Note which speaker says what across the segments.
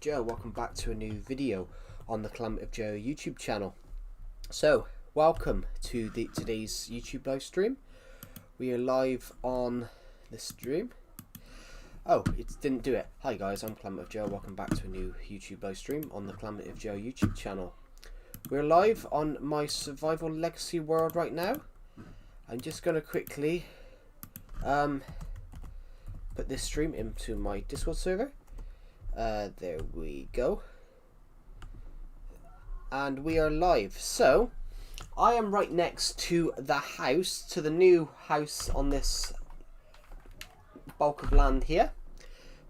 Speaker 1: Joe. Welcome back to a new video on the Climate of Joe YouTube channel. So, welcome to today's YouTube live stream. We are live on the stream. Oh, it didn't do it. Hi guys, I'm Climate of Joe. Welcome back to a new YouTube live stream on the Climate of Joe YouTube channel. We're live on my survival legacy world right now. I'm just going to quickly put this stream into my Discord server. There we go. And we are live. So, I am right next to the house, to the new house on this bulk of land here.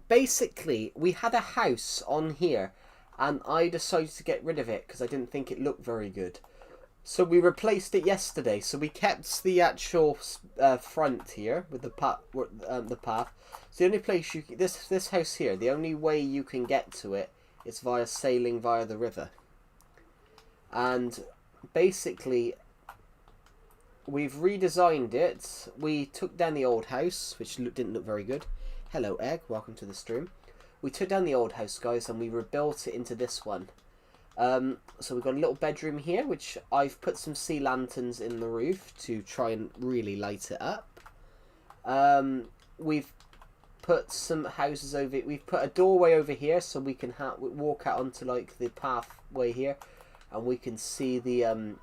Speaker 1: Basically, we had a house on here and I decided to get rid of it because I didn't think it looked very good. So we replaced it yesterday. So we kept the actual front here with the path. So the only place you this house here, the only way you can get to it is via sailing via the river. And basically, we've redesigned it. We took down the old house, which didn't look very good. Hello, Egg. Welcome to the stream. We took down the old house, guys, and we rebuilt it into this one. So we've got a little bedroom here, which I've put some sea lanterns in the roof to try and really light it up. We've put some houses over. We've put a doorway over here so we can walk out onto like the pathway here, and we can see the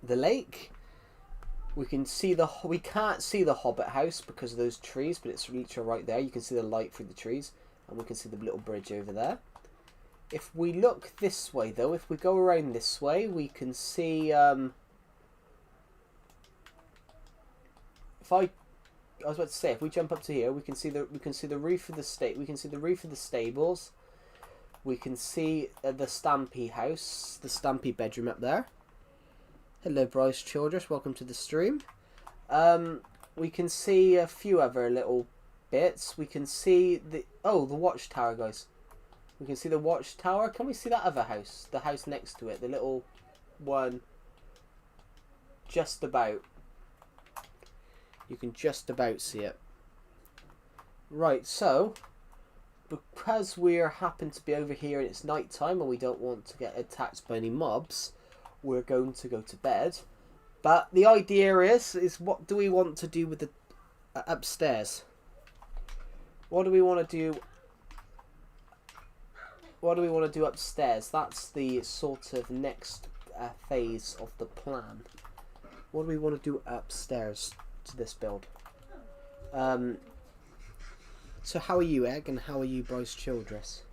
Speaker 1: lake. We can see we can't see the Hobbit house because of those trees, but it's literally right there. You can see the light through the trees, and we can see the little bridge over there. If we look this way, though, if we go around this way, we can see. I was about to say, if we jump up to here, we can see the roof of the We can see the roof of the stables. We can see the Stampy house, the Stampy bedroom up there. Hello, Bryce Childress. Welcome to the stream. We can see a few other little bits. We can see the watchtower, guys. We can see the watchtower. Can we see that other house? The house next to it, the little one. Just about. You can just about see it. Right, so because we happen to be over here and it's night time and we don't want to get attacked by any mobs, we're going to go to bed. But the idea is what do we want to do with the upstairs? What do we want to do? What do we want to do upstairs? That's the sort of next phase of the plan. What do we want to do upstairs to this build? So how are you, Egg, and how are you, Bryce Childress?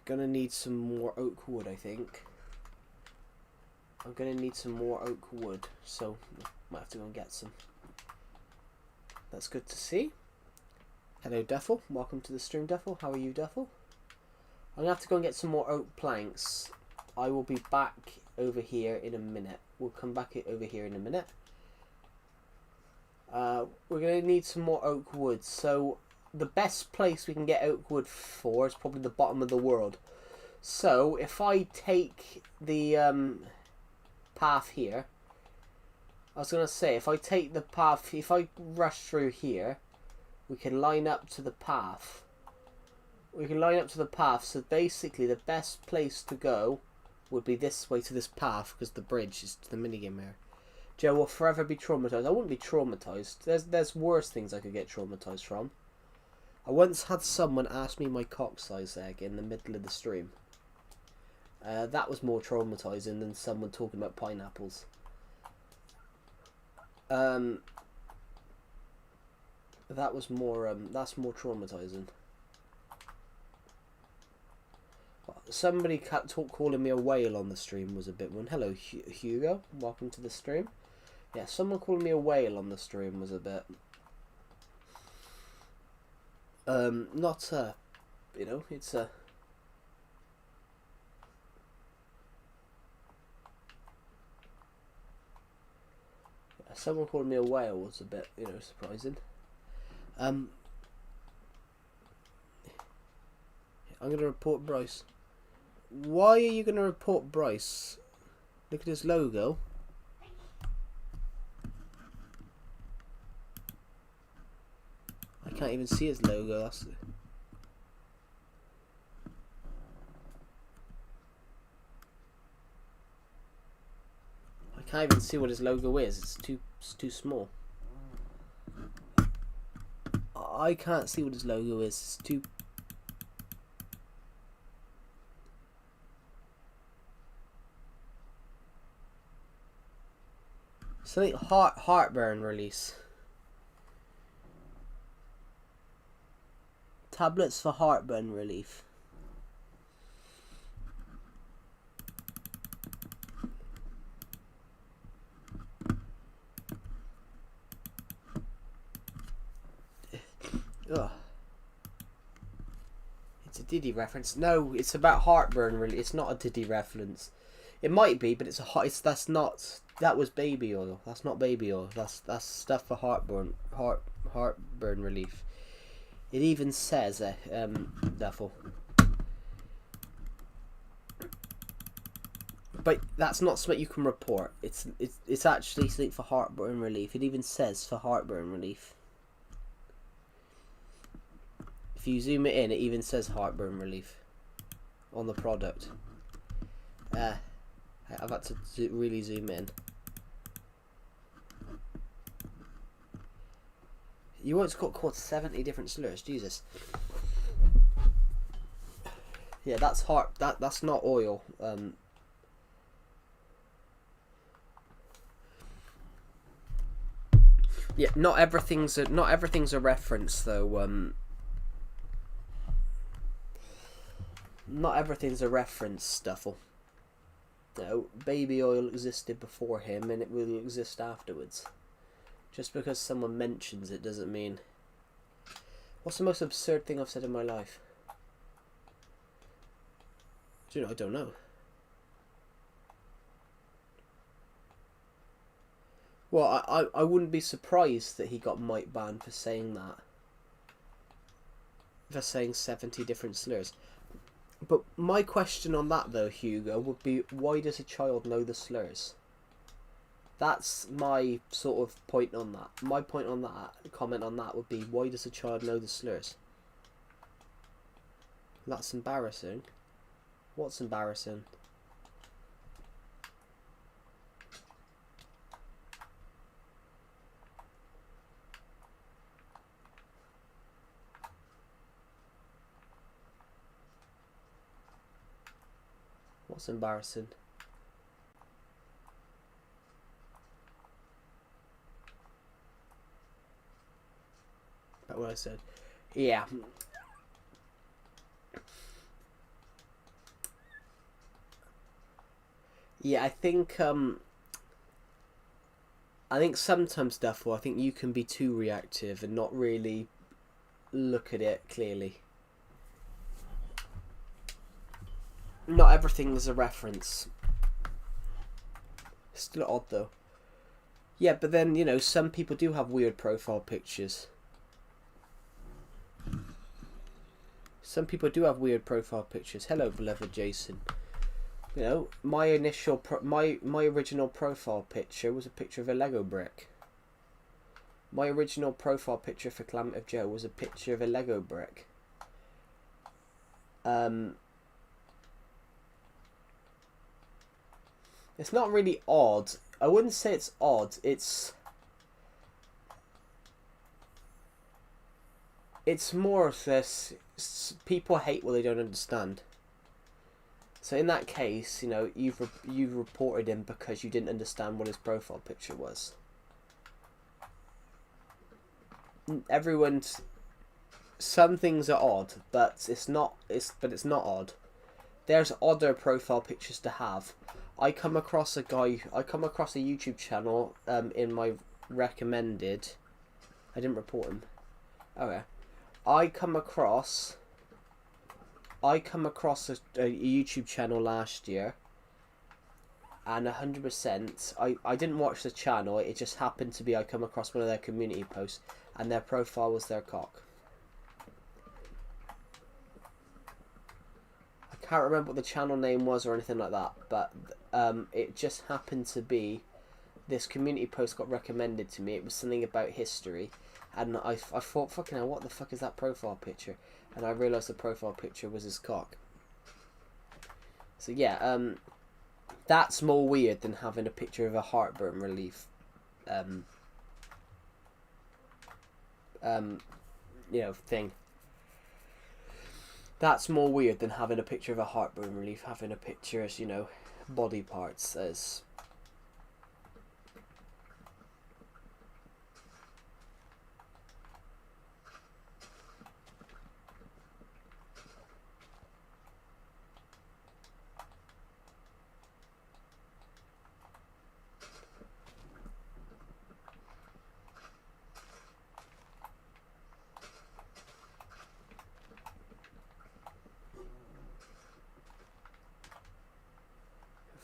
Speaker 1: Gonna need some more oak wood, I think. I'm gonna need some more oak wood, so might have to go and get some. That's good to see. Hello, Duffel. Welcome to the stream, Duffel. How are you, Duffel? I'm gonna have to go and get some more oak planks. I will be back over here in a minute. We'll come back over here in a minute. We're gonna need some more oak wood. So the best place we can get oak wood for is probably the bottom of the world. So if I take the path here, I was going to say, if I take the path, if I rush through here, we can line up to the path. We can line up to the path, so basically the best place to go would be this way to this path, because the bridge is to the minigame area. Joe will forever be traumatized. I wouldn't be traumatized. There's worse things I could get traumatized from. I once had someone ask me my cock size, Egg, in the middle of the stream. That was more traumatizing than someone talking about pineapples. That's more traumatizing. Somebody calling me a whale on the stream was a bit one. Hello, Hugo. Welcome to the stream. Yeah, someone calling me a whale on the stream was a bit. Not you know, it's a. Someone calling me a whale was a bit, you know, surprising. I'm going to report Bryce. Why are you going to report Bryce? Look at his logo. can't even see his logo. That's... I can't even see what his logo is. It's too small. I can't see what his logo is. It's too... Something heartburn release. Tablets for heartburn relief. Ugh. It's a Diddy reference. No, it's about heartburn. Really, it's not a Diddy reference. It might be, but that's not. That was baby oil. That's not baby oil. That's stuff for heartburn relief. It even says therefore. But that's not something you can report. It's actually something for heartburn relief. It even says for heartburn relief. If you zoom it in, it even says heartburn relief on the product. I've had to really zoom in. You once got caught 70 different slurs, Jesus. Yeah, that's that's not oil. Yeah, not everything's a reference though. Not everything's a reference, Stuffle. No, baby oil existed before him and it will exist afterwards. Just because someone mentions it doesn't mean... What's the most absurd thing I've said in my life? Do you know, I don't know. Well, I wouldn't be surprised that he got mic banned for saying that. For saying 70 different slurs. But my question on that though, Hugo, would be, why does a child know the slurs? That's my sort of point on that. My point on that, comment on that would be, why does a child know the slurs? That's embarrassing. What's embarrassing? What's embarrassing? That's what I said. Yeah. Yeah, I think sometimes, therefore, I think you can be too reactive and not really look at it clearly. Not everything is a reference. Still odd though. Yeah, but then, you know, some people do have weird profile pictures. Some people do have weird profile pictures. Hello, beloved Jason. You know, my original profile picture was a picture of a Lego brick. My original profile picture for Calamity Joe was a picture of a Lego brick. It's not really odd. I wouldn't say it's odd. It's more of this. People hate what they don't understand. So in that case, you know, you've reported him because you didn't understand what his profile picture was. Some things are odd, but it's not odd. There's odder profile pictures to have. I come across a YouTube channel in my recommended. I didn't report him. Okay. I come across a YouTube channel last year, and 100%, I didn't watch the channel, it just happened to be I come across one of their community posts, and their profile was their cock. I can't remember what the channel name was or anything like that, but it just happened to be this community post got recommended to me. It was something about history, and I thought, fucking hell, what the fuck is that profile picture? And I realised the profile picture was his cock. So yeah, that's more weird than having a picture of a heartburn relief. You know, thing. That's more weird than having a picture of a heartburn relief, having a picture as, you know, body parts as...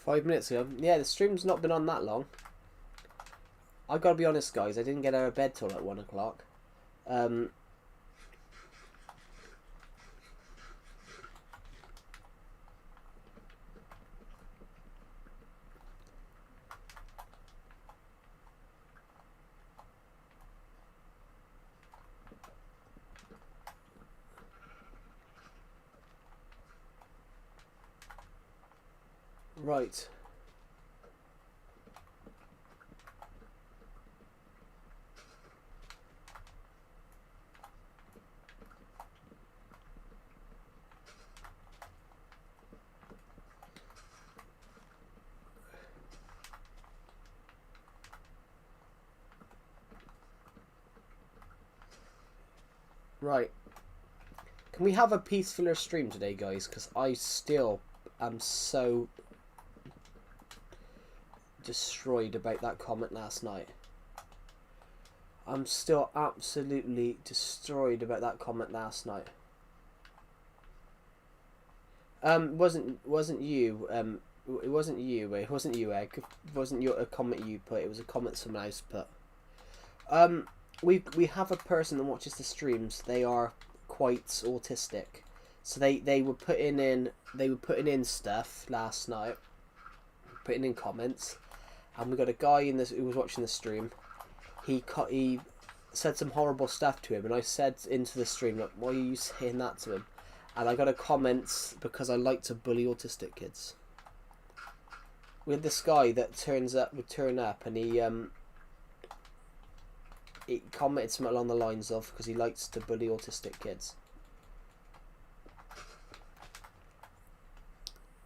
Speaker 1: "5 minutes ago." Yeah, the stream's not been on that long. I gotta be honest, guys, I didn't get out of bed till like 1 o'clock. Right. Right. Can we have a peacefuler stream today, guys? Because I still am so destroyed about that comment last night. I'm still absolutely destroyed about that comment last night. Wasn't you? It wasn't you. It wasn't you, Egg. It wasn't a comment you put. It was a comment someone else put. We have a person that watches the streams. They are quite autistic, so they were putting in stuff last night, putting in comments, and we got a guy in this who was watching the stream. He said some horrible stuff to him, and I said into the stream, like, why are you saying that to him? And I got a comment because I like to bully autistic kids. We had this guy that would turn up, and he commented something along the lines of, because he likes to bully autistic kids.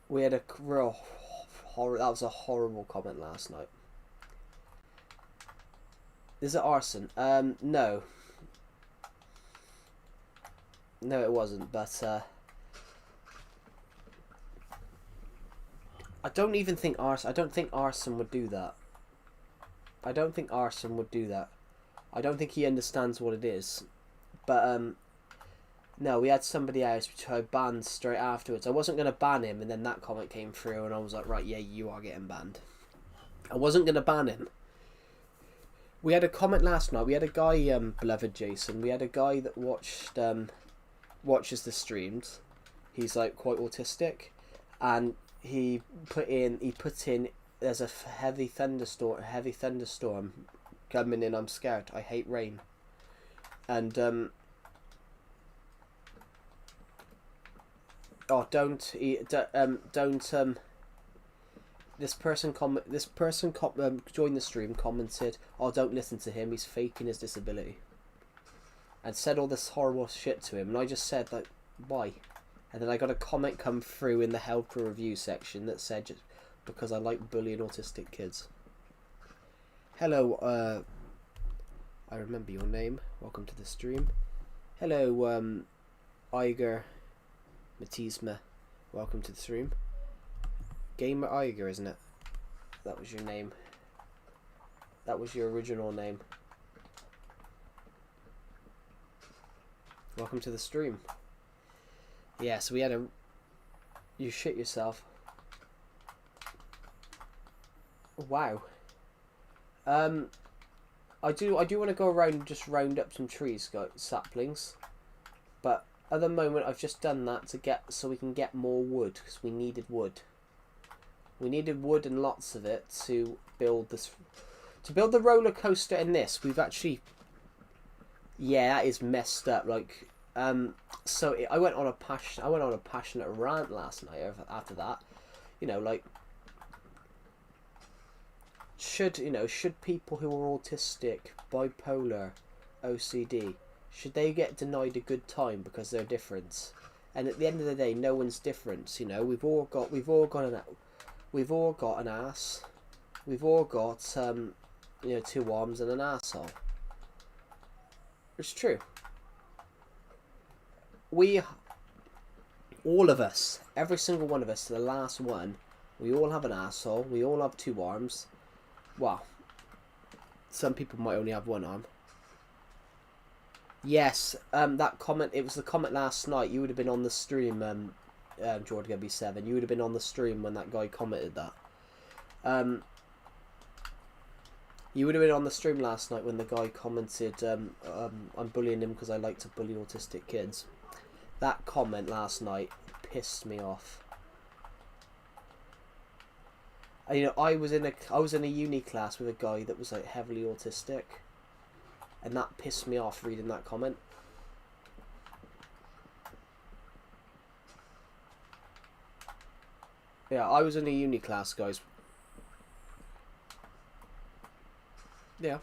Speaker 1: We had a real horror. That was a horrible comment last night. Is it arson? No. No, it wasn't. But I don't even think arson. I don't think arson would do that. I don't think arson would do that. I don't think he understands what it is. But no, we had somebody else which I banned straight afterwards. I wasn't going to ban him, and then that comment came through, and I was like, right, yeah, you are getting banned. I wasn't going to ban him. We had a comment last night. We had a guy, beloved Jason. We had a guy that watches the streams. He's like quite autistic, and he put in there's a heavy thunderstorm coming in. I'm scared. I hate rain. And oh, don't this person joined the stream, commented, oh, don't listen to him, he's faking his disability, and said all this horrible shit to him. And I just said, like, why? And then I got a comment come through in the help for review section that said, just because I like bullying autistic kids. Hello, I remember your name. Welcome to the stream. Hello, Iger Matisma. Welcome to the stream. Gamer Iger, isn't it? That was your name. That was your original name. Welcome to the stream. Yeah, so we had a... You shit yourself. Wow. I do want to go around and just round up some trees, saplings. But at the moment, I've just done that so we can get more wood, because we needed wood. We needed wood and lots of it to build this To build the roller coaster in this, we've actually... Yeah, that is messed up. Like, so I went on a passionate rant last night after that. You know, like, should people who are autistic, bipolar, OCD, should they get denied a good time because they're different? And at the end of the day, no one's different. You know, we've all got an ass. We've all got you know, 2 arms and an asshole. It's true. All of us, every single one of us, to the last one, we all have an asshole. We all have 2 arms. Well, some people might only have 1 arm. Yes, that comment, it was the comment last night. You would have been on the stream, Jordan B7. You would have been on the stream when that guy commented that. You would have been on the stream last night when the guy commented, I'm bullying him because I like to bully autistic kids. That comment last night pissed me off. You know, I was in a uni class with a guy that was like heavily autistic, and that pissed me off reading that comment. Yeah, I was in a uni class, guys. Yeah.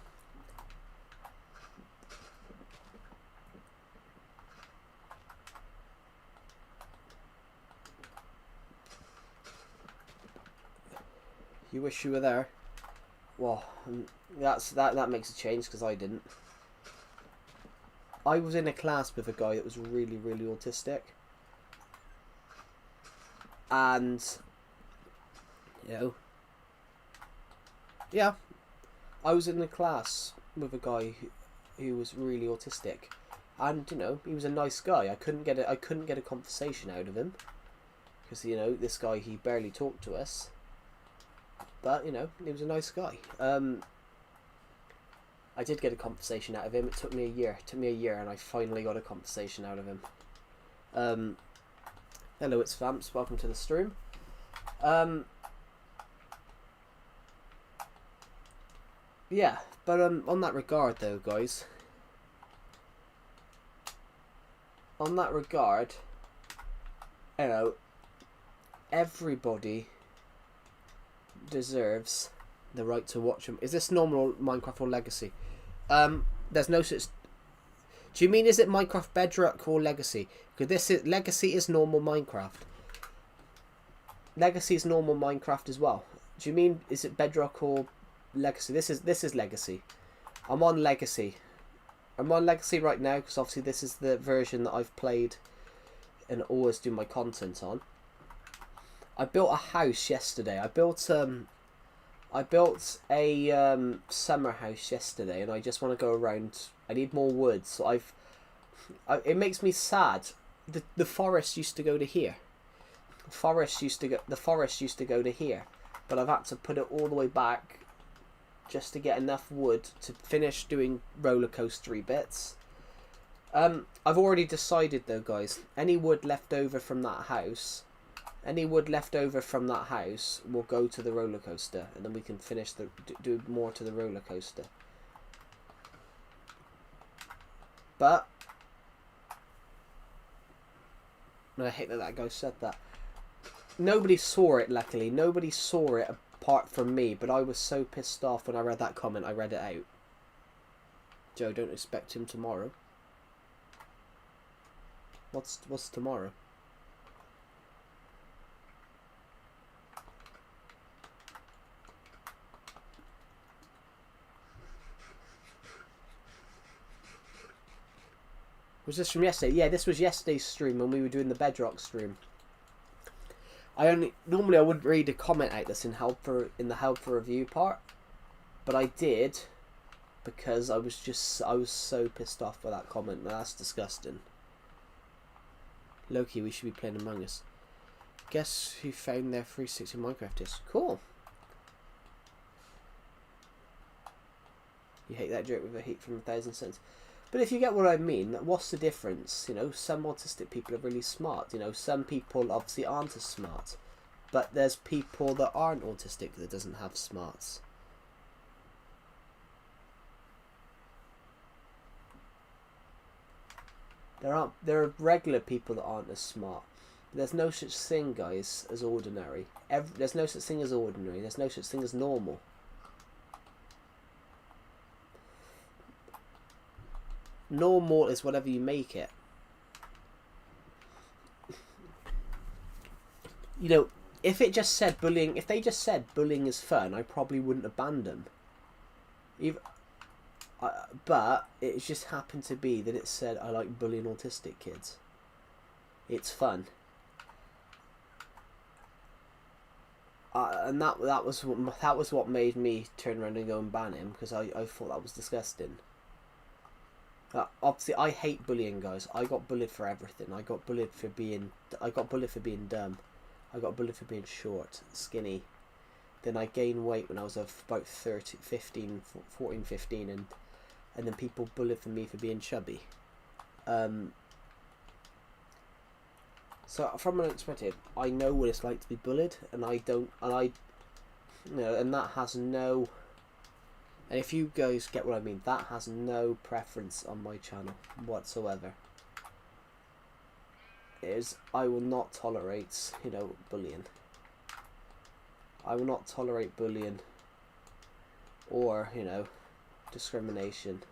Speaker 1: You wish you were there. Well, that makes a change because I didn't. I was in a class with a guy that was really, really autistic, and you know, yeah, I was in a class with a guy who was really autistic, and you know, he was a nice guy. I couldn't get a conversation out of him because, you know, this guy, he barely talked to us. But, you know, he was a nice guy. I did get a conversation out of him. It took me a year. And I finally got a conversation out of him. Hello, it's Vamps. Welcome to the stream. Yeah, but on that regard, though, guys. On that regard, you know, everybody deserves the right to watch them. Is this normal Minecraft or Legacy? There's no such... Do you mean, is it Minecraft Bedrock or Legacy? Because this is... Legacy is normal Minecraft. Legacy is normal Minecraft as well. Do you mean, is it Bedrock or Legacy? This is Legacy. I'm on Legacy. I'm on Legacy right now because obviously this is the version that I've played and always do my content on. I built a house yesterday. I built a summer house yesterday, and I just want to go around. I need more wood, so it makes me sad. The forest used to go to here. The forest used to go to here, but I've had to put it all the way back just to get enough wood to finish doing roller coastery bits. I've already decided though, guys. Any wood left over from that house will go to the roller coaster, and then we can finish do more to the roller coaster. But I hate that guy said that. Nobody saw it, luckily. Nobody saw it apart from me, but I was so pissed off when I read that comment, I read it out. Joe, don't expect him tomorrow. What's tomorrow? Was this from yesterday? Yeah, this was yesterday's stream when we were doing the Bedrock stream. Normally I wouldn't read a comment out that's in the help for review part, but I did because I was so pissed off by that comment. That's disgusting. Loki, we should be playing Among Us. Guess who found their 360 Minecraft disc? Cool. You hate that joke with a heat from 1,000 cents. But if you get what I mean, what's the difference? You know, some autistic people are really smart. You know, some people obviously aren't as smart. But there's people that aren't autistic that doesn't have smarts. There are regular people that aren't as smart. There's no such thing, guys, as ordinary. There's no such thing as ordinary. There's no such thing as normal. Normal is whatever you make it. You know, if it just said bullying, if they just said bullying is fun, I probably wouldn't have banned them. But it just happened to be that it said I like bullying autistic kids. It's fun. And that was what made me turn around and go and ban him, because I thought that was disgusting. Obviously, I hate bullying, guys. I got bullied for everything. I got bullied for being dumb. I got bullied for being short, skinny. Then I gained weight when I was about 14, 15, and then people bullied for me for being chubby. So from an perspective, I know what it's like to be bullied, and that has no. And if you guys get what I mean, that has no preference on my channel whatsoever. I will not tolerate, bullying. I will not tolerate bullying or, discrimination.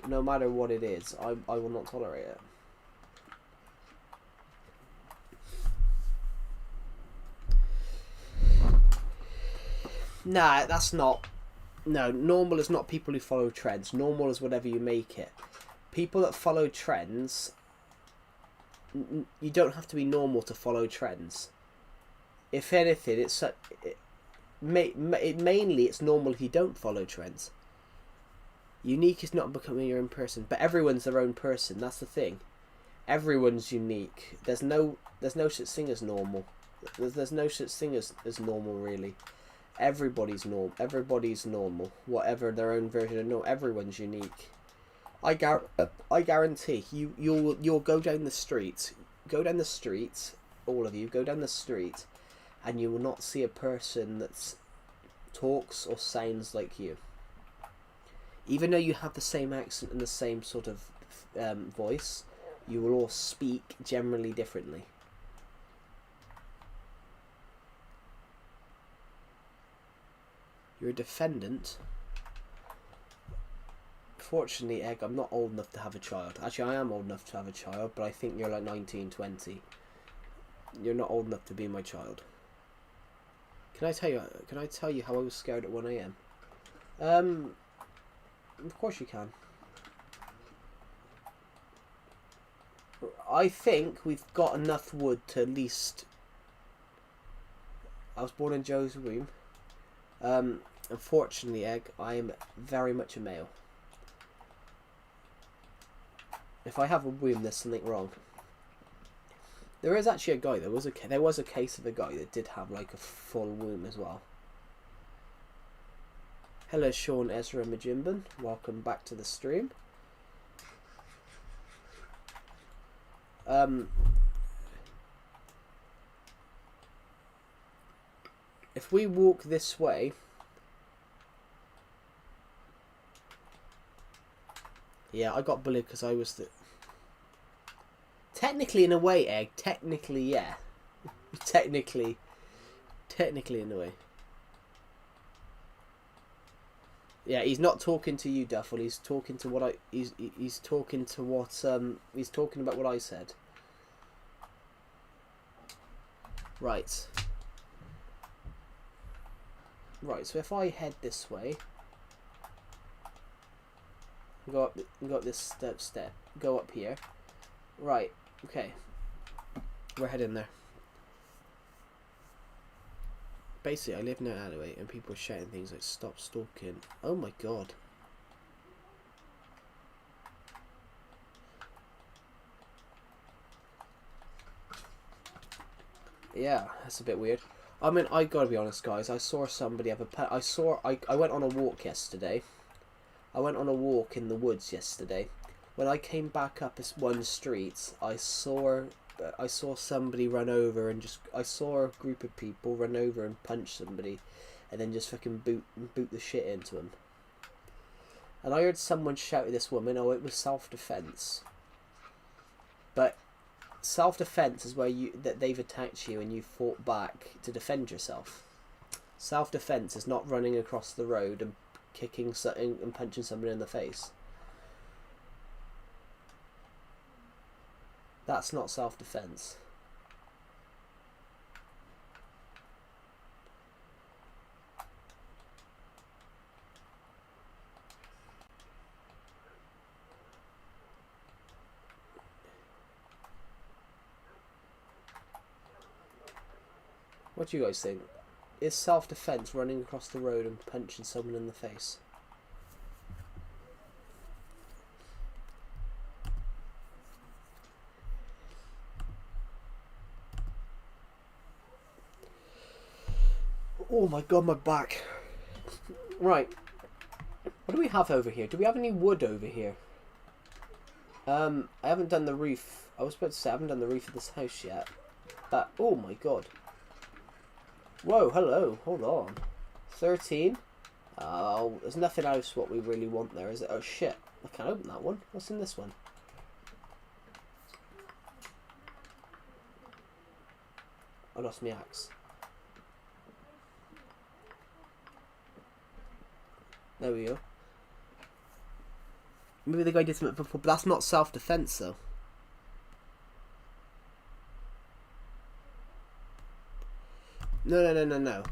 Speaker 1: No matter what it is, I will not tolerate it. Nah, that's not. No, normal is not people who follow trends. Normal is whatever you make it. People that follow trends, you don't have to be normal to follow trends. If anything, mainly it's normal if you don't follow trends. Unique is not becoming your own person, but everyone's their own person. That's the thing. Everyone's unique. There's no such thing as normal. There's no such thing as normal, really. Everybody's normal. Whatever their own version of normal. Everyone's unique. I guarantee you'll go down the street. All of you go down the street, and you will not see a person that talks or sounds like you. Even though you have the same accent and the same sort of voice, you will all speak generally differently. You're a defendant. Fortunately, Egg, I'm not old enough to have a child. Actually, I am old enough to have a child, but I think you're like 19, 20. You're not old enough to be my child. Can I tell you how I was scared at 1 AM? Of course you can. I think we've got enough wood to at least. I was born in Joe's womb. Unfortunately, Egg, I am very much a male. If I have a womb, there's something wrong. There is actually a guy. There was a case of a guy that did have like a full womb as well. Hello, Sean, Ezra, Majimban. Welcome back to the stream. If we walk this way, yeah, I got bullied because I was the. Technically, in a way, Egg. Technically, yeah. Technically, in a way. Yeah, he's not talking to you, Duffel. He's talking to what I. He's talking to what. He's talking about what I said. Right. Right. So if I head this way, go up this step. Go up here. Right. Okay. We're heading there. Basically, I live in an alleyway and people are shouting things like "Stop stalking." Oh my god. Yeah, that's a bit weird. I mean, I gotta be honest, guys. I saw somebody have a pet. I went on a walk yesterday. I went on a walk in the woods yesterday. When I came back up this one street, I saw somebody run over and I saw a group of people run over and punch somebody, and then just fucking boot the shit into them. And I heard someone shout at this woman, oh, it was self-defense. But self-defense is where they've attacked you and you fought back to defend yourself. Self-defense is not running across the road and kicking and punching someone in the face. That's not self-defense. What do you guys think? Is self-defense running across the road and punching someone in the face? Oh my god, my back. Right. What do we have over here? Do we have any wood over here? I haven't done the roof. I was about to say I haven't done the roof of this house yet. But, oh my god. Whoa, hello. Hold on. 13. Oh, there's nothing else what we really want there, is it? Oh shit. I can't open that one. What's in this one? I lost my axe. There we go. Maybe the guy did something before, but that's not self-defense though. No.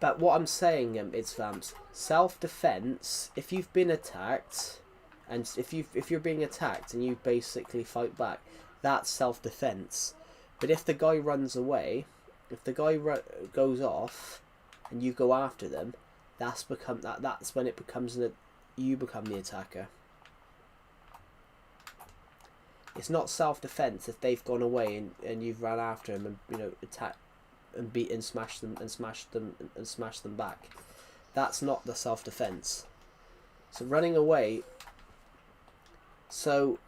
Speaker 1: But what I'm saying is, Vamps, self-defense. If you've been attacked, and if you're being attacked and you basically fight back, that's self-defense. But if the guy runs away, if the guy goes off, and you go after them, that's when it becomes you become the attacker. It's not self-defense if they've gone away and you've ran after them and attack and beat and smash them back. That's not the self-defense. So running away. So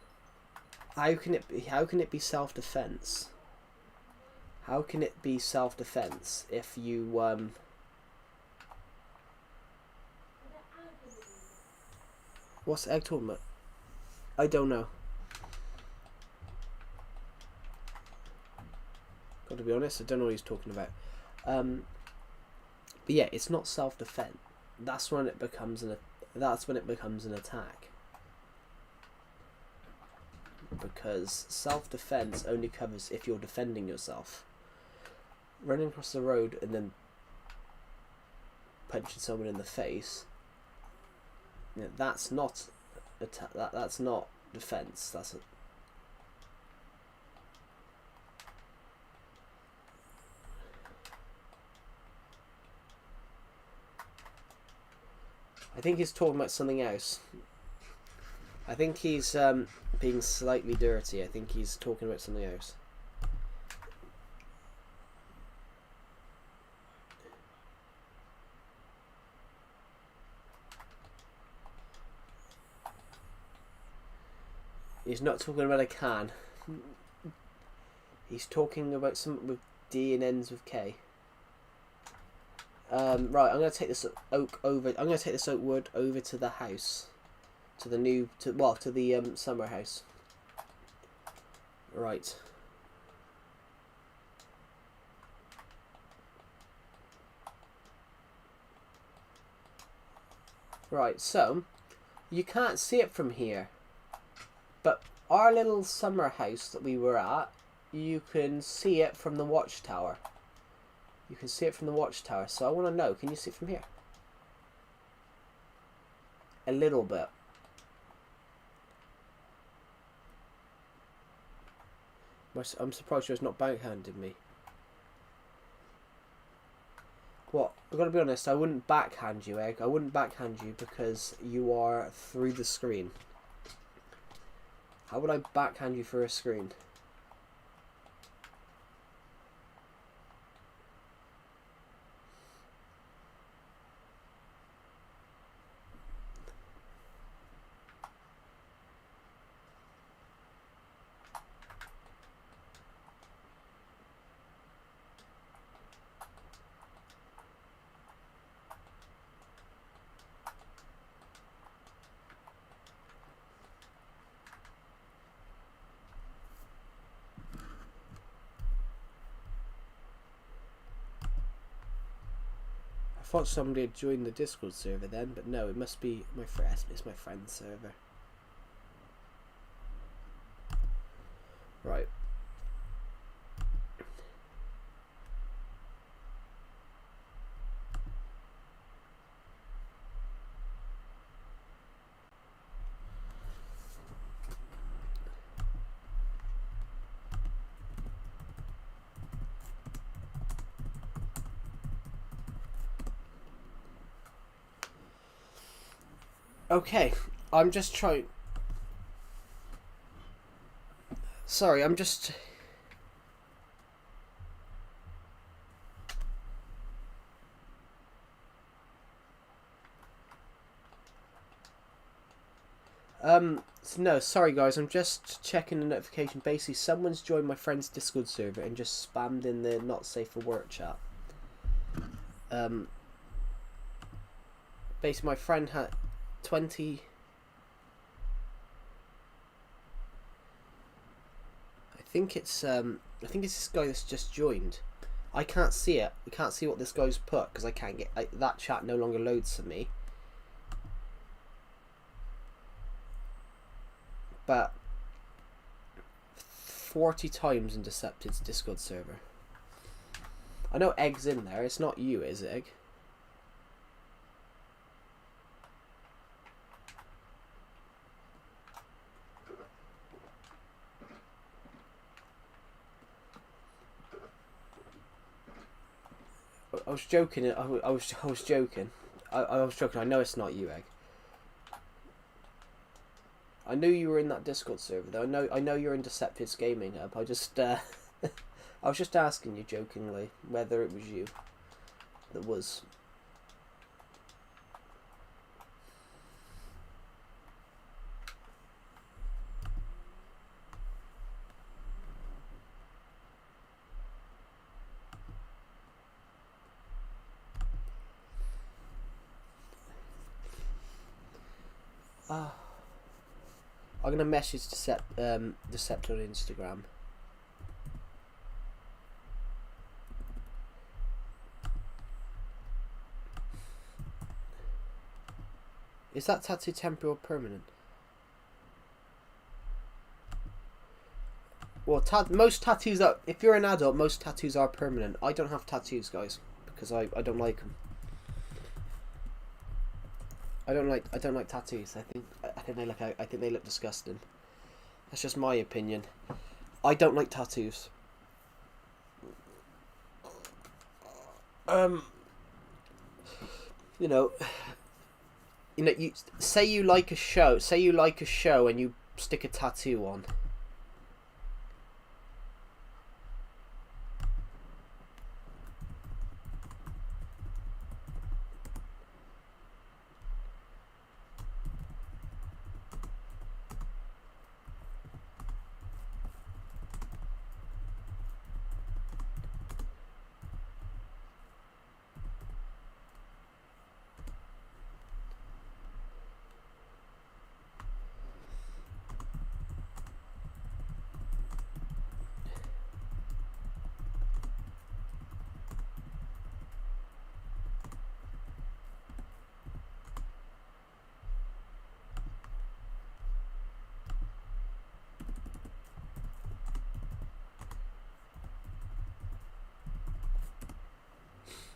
Speaker 1: how can it be self-defense? How can it be self-defense if you What's the egg talking about? I don't know. Got to be honest, I don't know what he's talking about. But yeah, it's not self-defense. That's when it becomes an attack. Because self-defense only covers if you're defending yourself. Running across the road and then punching someone in the face. That's not that's not defense. That's a I think he's talking about something else. I think he's being slightly dirty. I think he's talking about something else. He's not talking about a can. He's talking about something with D and ends with K. Right, I'm gonna take this oak over. I'm gonna take this oak wood over to the house, to the summer house. Right. Right. So you can't see it from here, but our little summer house that we were at, you can see it from the watchtower. You can see it from the watchtower. So I want to know, can you see it from here? A little bit. I'm surprised you're not backhanded me. What? I've got to be honest, I wouldn't backhand you, Egg. I wouldn't backhand you because you are through the screen. How would I backhand you through a screen? thought somebody had joined the Discord server then, but no, it must be my friend. It's my friend's server. Right. Okay, I'm just trying. Sorry, I'm just. No, sorry guys, I'm just checking the notification. Basically, someone's joined my friend's Discord server and just spammed in the not safe for work chat. Basically, my friend had 20. I think it's this guy that's just joined. I can't see it. I can't see what this guy's put because I can't get that chat no longer loads for me. But 40 times in Decepted's Discord server. I know Egg's in there. It's not you, is it, Egg? I was joking. I was joking. I was joking. I know it's not you, Egg. I knew you were in that Discord server, though. I know you're in Decepted's Gaming Hub. I just, I was just asking you jokingly whether it was you that was. I'm gonna message Decepted on Instagram. Is that tattoo temporary or permanent? Well, most tattoos are. If you're an adult, most tattoos are permanent. I don't have tattoos, guys, because I don't like them. I don't like tattoos. I think they look disgusting. That's just my opinion. I don't like tattoos. You say you like a show and you stick a tattoo on.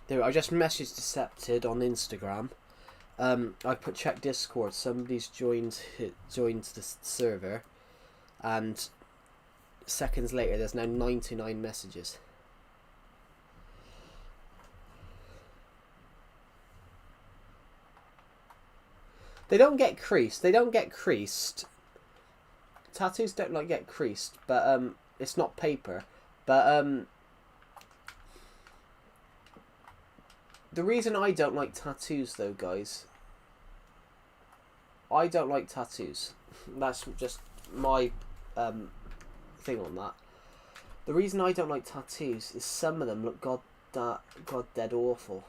Speaker 1: There, I just messaged Decepted on Instagram. I put check Discord. Somebody's joined the server, and seconds later, there's now 99 messages. They don't get creased. Tattoos don't get creased, but it's not paper. But the reason I don't like tattoos, though, guys, I don't like tattoos. That's just my thing on that. The reason I don't like tattoos is some of them look god dead awful.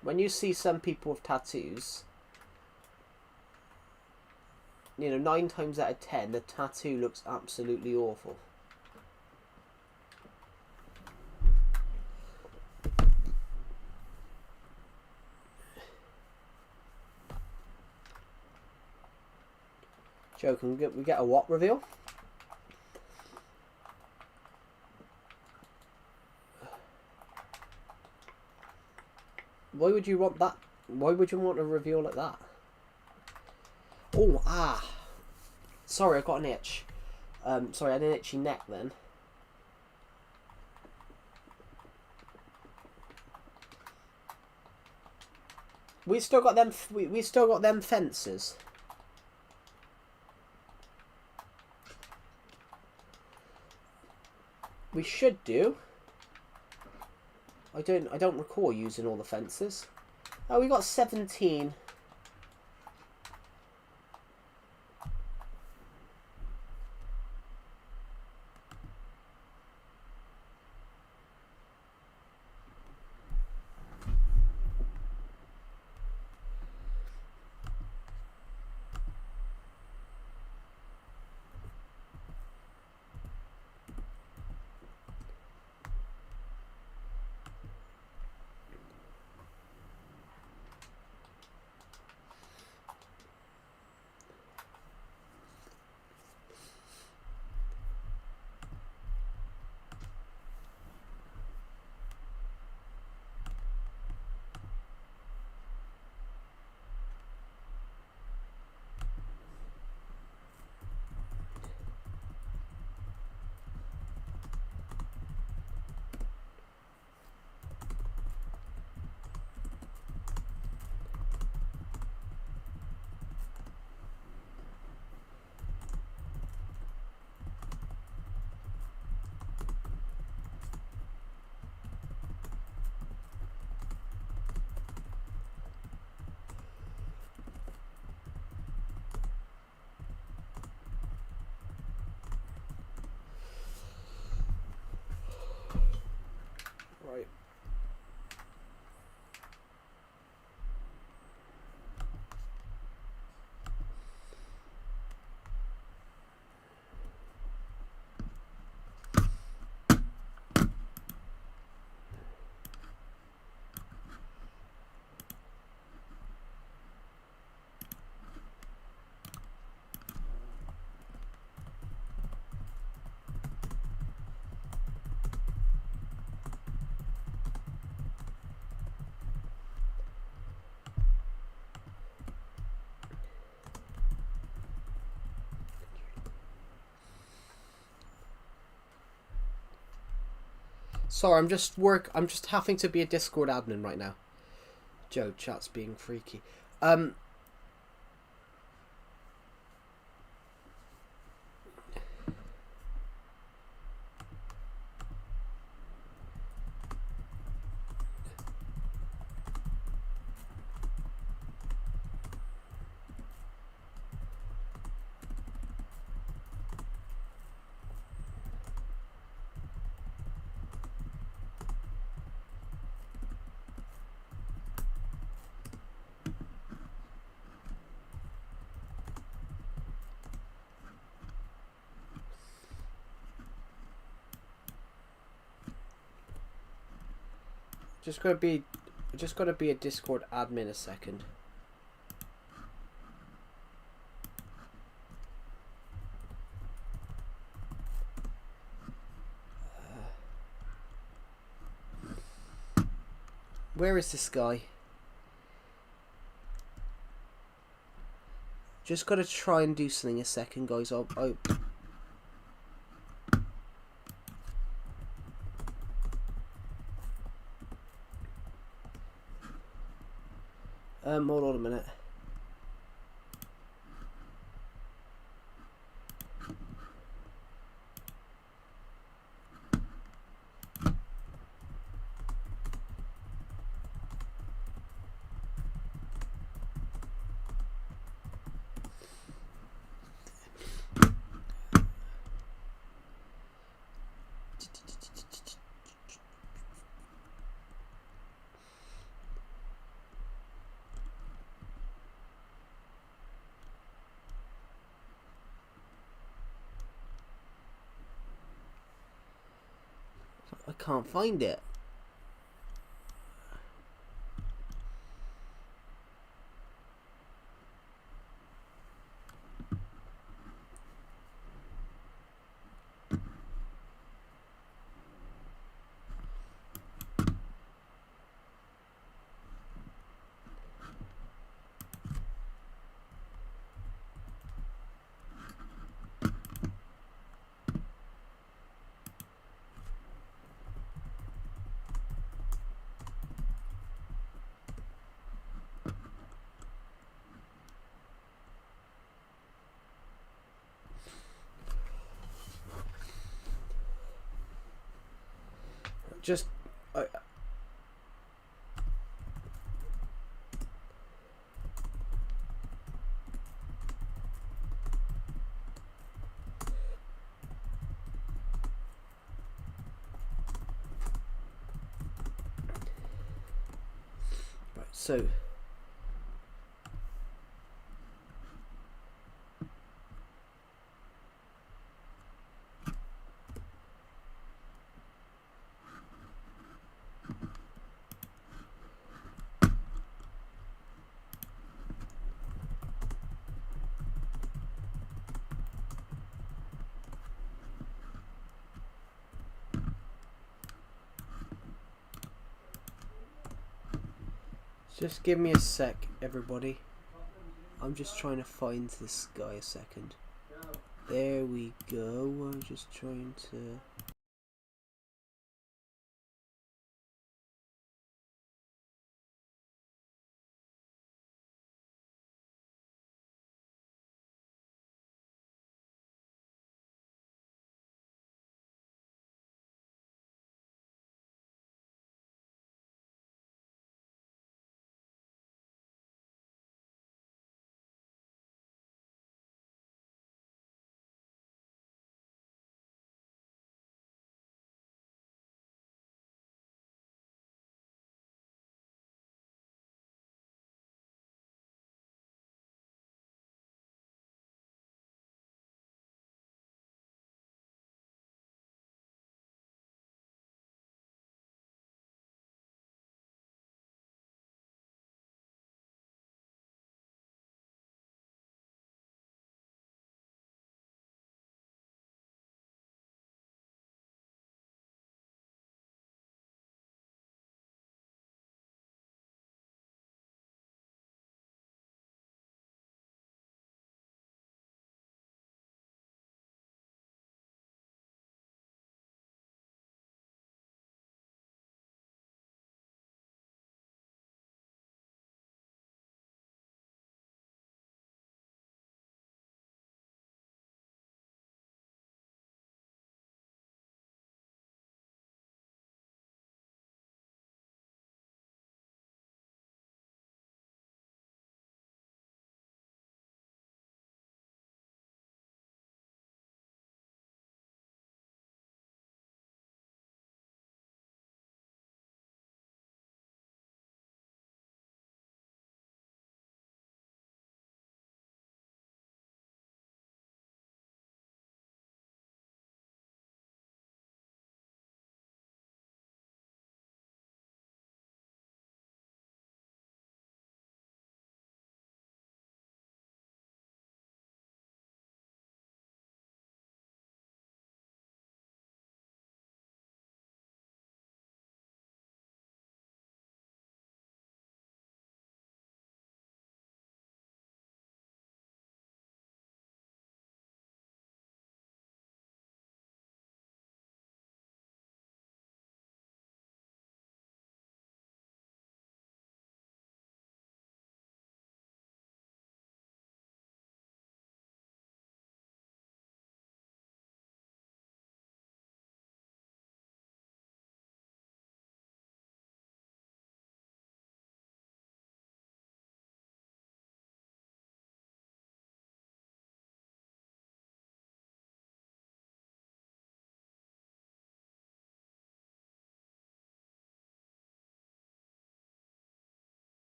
Speaker 1: When you see some people with tattoos, 9 times out of 10, the tattoo looks absolutely awful. Joe, can we get a what reveal? Why would you want that? Why would you want a reveal like that? Oh, sorry, I got an itch. Sorry, I had an itchy neck then. We still got them. We still got them fences. We should do. I don't recall using all the fences. Oh, we got 17. Right. Sorry, I'm just having to be a Discord admin right now. Joe, chat's being freaky. Just gotta be a Discord admin a second. Where is this guy? Just gotta try and do something a second, guys. Hold on a minute. I can't find it. just right, so just give me a sec, everybody. I'm just trying to find this guy a second. There we go. I'm just trying to...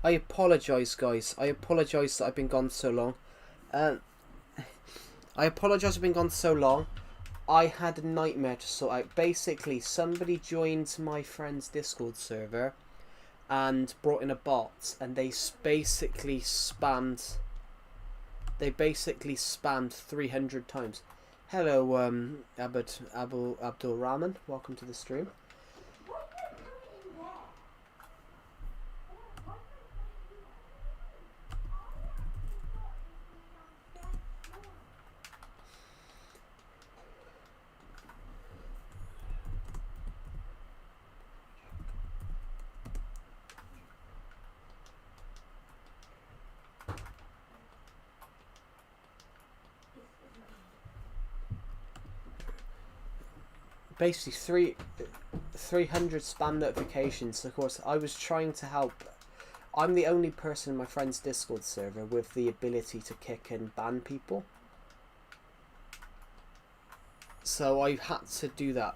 Speaker 1: I apologise, guys. I apologise that I've been gone so long. I apologise I've been gone so long. I had a nightmare to sort out. Basically, somebody joined my friend's Discord server and brought in a bot, and they basically spammed 300 times. Hello, Abdul Rahman. Welcome to the stream. Basically 300 spam notifications. Of course, I was trying to help. I'm the only person in my friend's Discord server with the ability to kick and ban people, so I had to do that.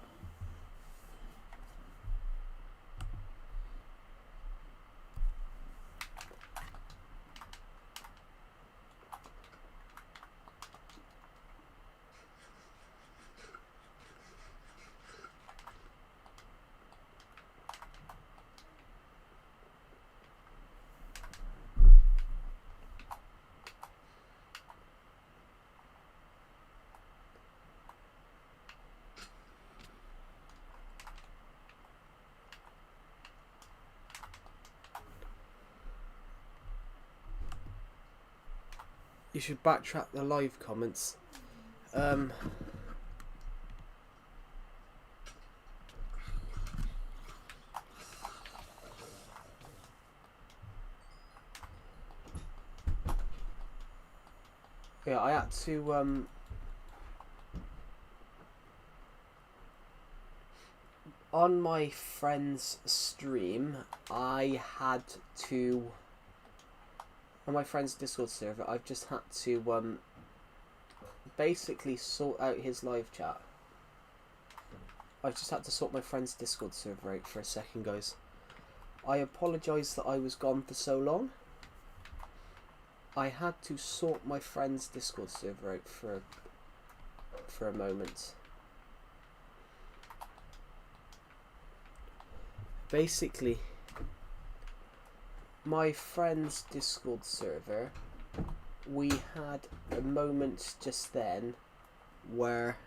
Speaker 1: You should backtrack the live comments. Yeah, I had to on my friend's stream, I had to, on my friend's Discord server, I've just had to basically sort out his live chat. I've just had to sort my friend's Discord server out for a second, guys. I apologise that I was gone for so long. I had to sort my friend's Discord server out for a moment. Basically, my friend's Discord server, we had a moment just then where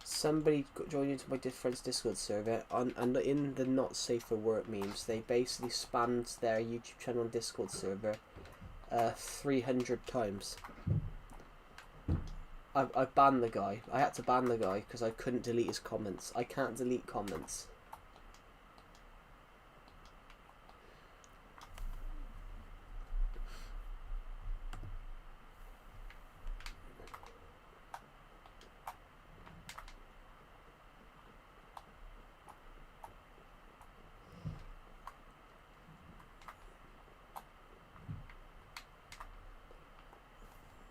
Speaker 1: somebody joined into my friend's Discord server and in the not safe for work memes, they basically spammed their YouTube channel and Discord server 300 times. I banned the guy. I had to ban the guy because I couldn't delete his comments. I can't delete comments.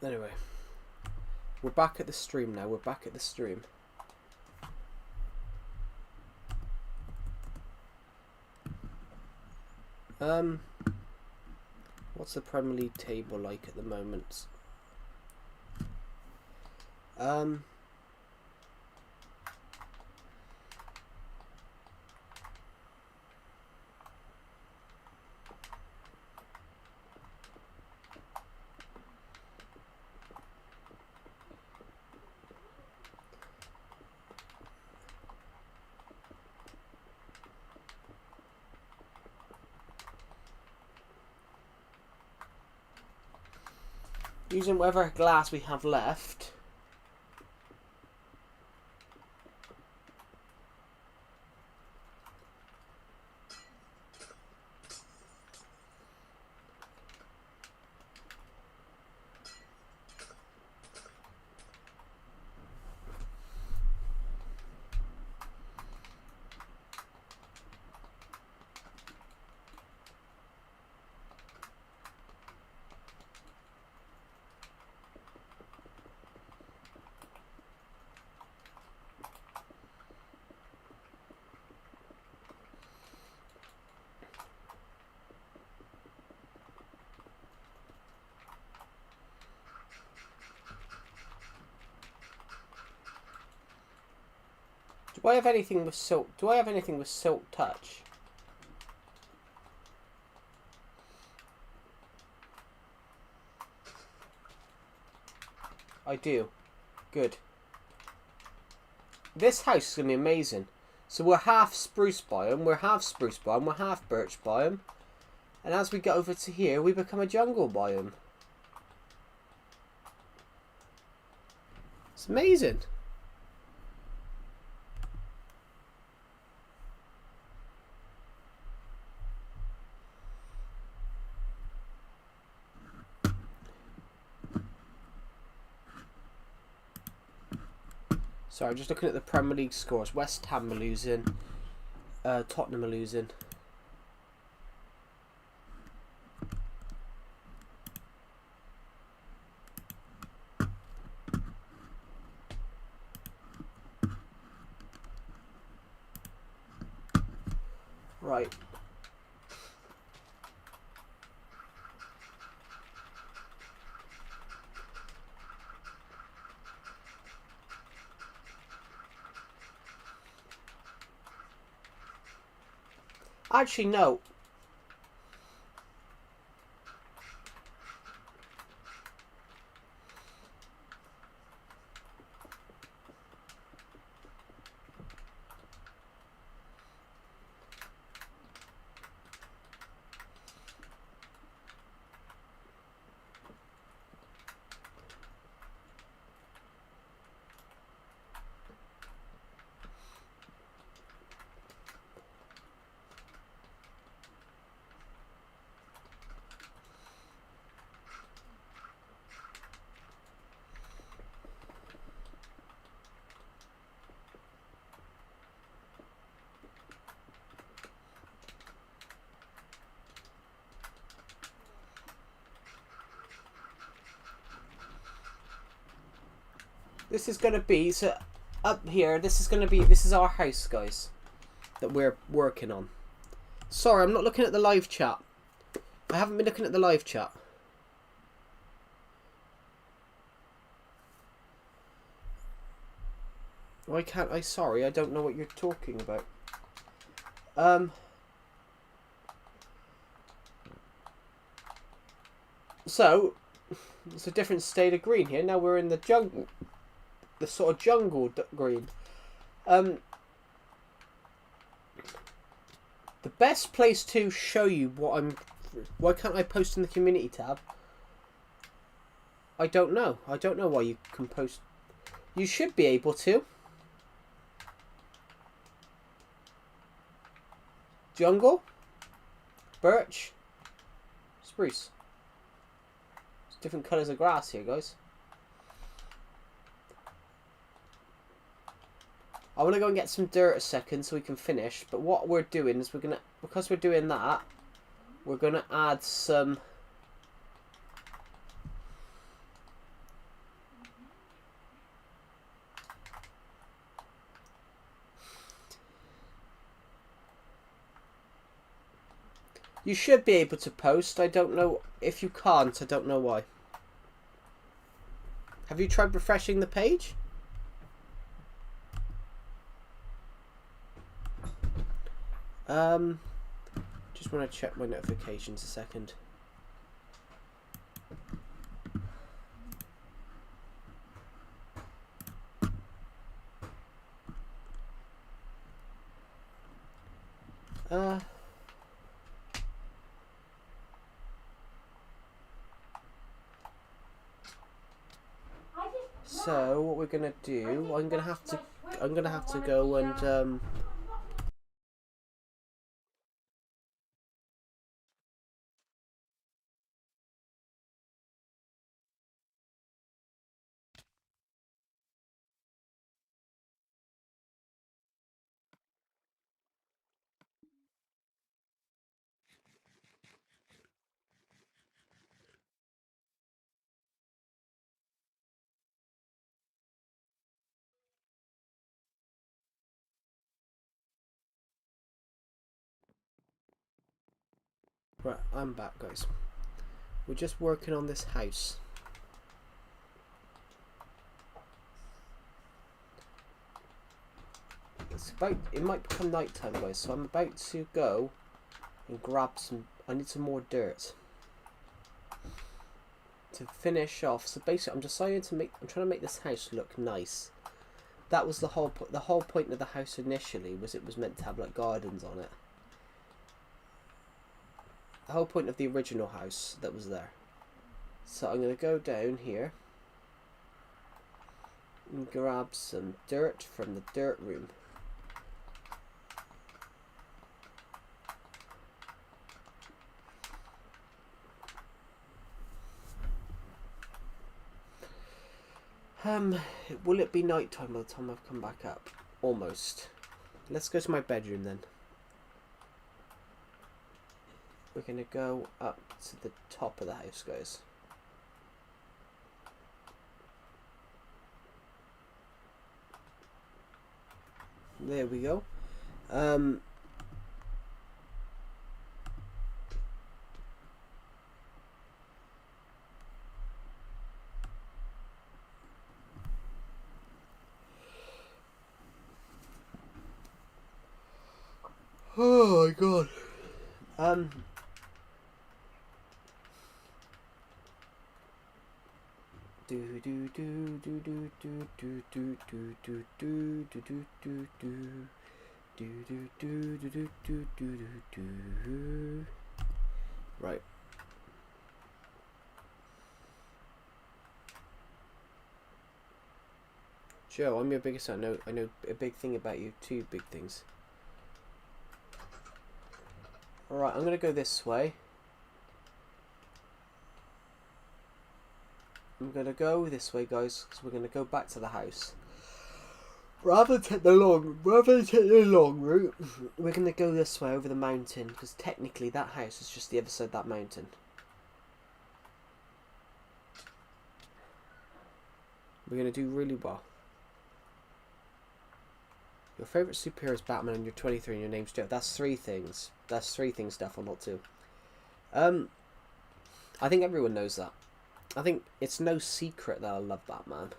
Speaker 1: Anyway, we're back at the stream now. We're back at the stream. What's the Premier League table like at the moment? Using whatever glass we have left. Do I have anything with silk? Do I have anything with silk touch? I do. Good. This house is going to be amazing. So we're half spruce biome, we're half spruce biome, we're half birch biome. And as we get over to here, we become a jungle biome. It's amazing. Sorry, just looking at the Premier League scores. West Ham are losing. Tottenham are losing. Right. Actually, no. This is going to be, so up here, this is our house, guys, that we're working on. Sorry, I'm not looking at the live chat. I haven't been looking at the live chat. Why can't I? Sorry, I don't know what you're talking about. So, it's a different state of green here. Now we're in the jungle. The sort of jungle green. The best place to show you what I'm... Why can't I post in the community tab? I don't know. I don't know why you can post... You should be able to. Jungle. Birch. Spruce. It's different colours of grass here, guys. I want to go and get some dirt a second so we can finish. But what we're doing is because we're doing that, we're going to add some... You should be able to post. I don't know if you can't. I don't know why. Have you tried refreshing the page? Just want to check my notifications a second. So what we're gonna do? I'm gonna have to go and right, I'm back, guys. We're just working on this house. it might become night time, guys, so I'm about to go and grab some. I need some more dirt to finish off. So basically, I'm trying to make this house look nice. That was the whole point of the house initially, was it was meant to have like gardens on it. The whole point of the original house that was there. So I'm going to go down here and grab some dirt from the dirt room. Will it be night time by the time I've come back up? Almost. Let's go to my bedroom then. We're going to go up to the top of the house, guys. There we go. Oh my god. Do do do do do do do do do do do do do do do do do do. Right. Joe, I'm your biggest fan. I know a big thing about you. Two big things. Alright, I'm gonna go this way. I'm gonna go this way, guys, because we're gonna go back to the house. Rather than take the long route, we're gonna go this way over the mountain, because technically that house is just the other side of that mountain. We're gonna do really well. Your favourite superhero is Batman and you're 23 and your name's Joe. That's three things. That's three things, Stefan, not two. I think everyone knows that. I think it's no secret that I love Batman.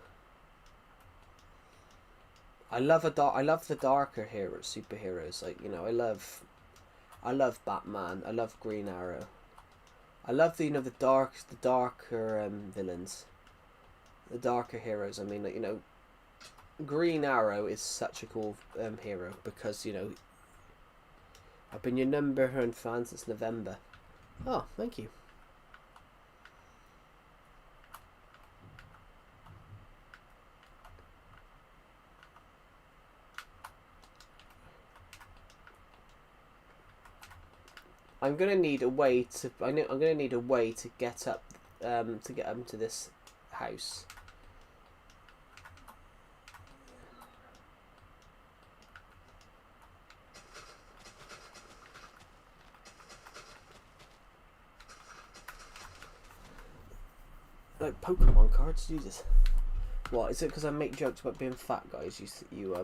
Speaker 1: I love the darker superheroes. Like, you know, I love Batman. I love Green Arrow. I love the darker villains, the darker heroes. I mean, like, you know, Green Arrow is such a cool hero because, you know, I've been your #1 fan since November. Oh, thank you. I'm gonna need a way to. I'm gonna need a way to get up to this house. Like Pokemon cards, Jesus. What is it? Because I make jokes about being fat, guys. You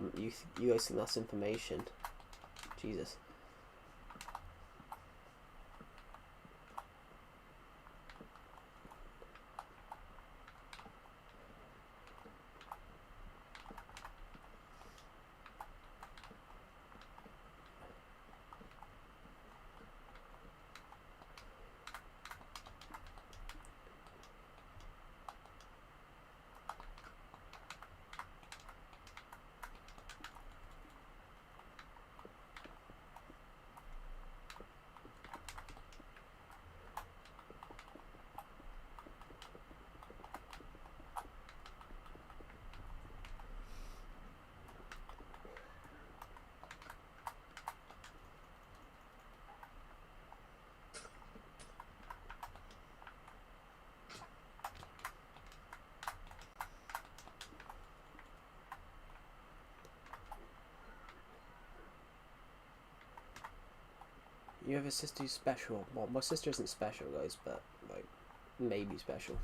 Speaker 1: guys think that's information? Jesus. You have a sister who's special. Well, my sister isn't special, guys, but, like, maybe special.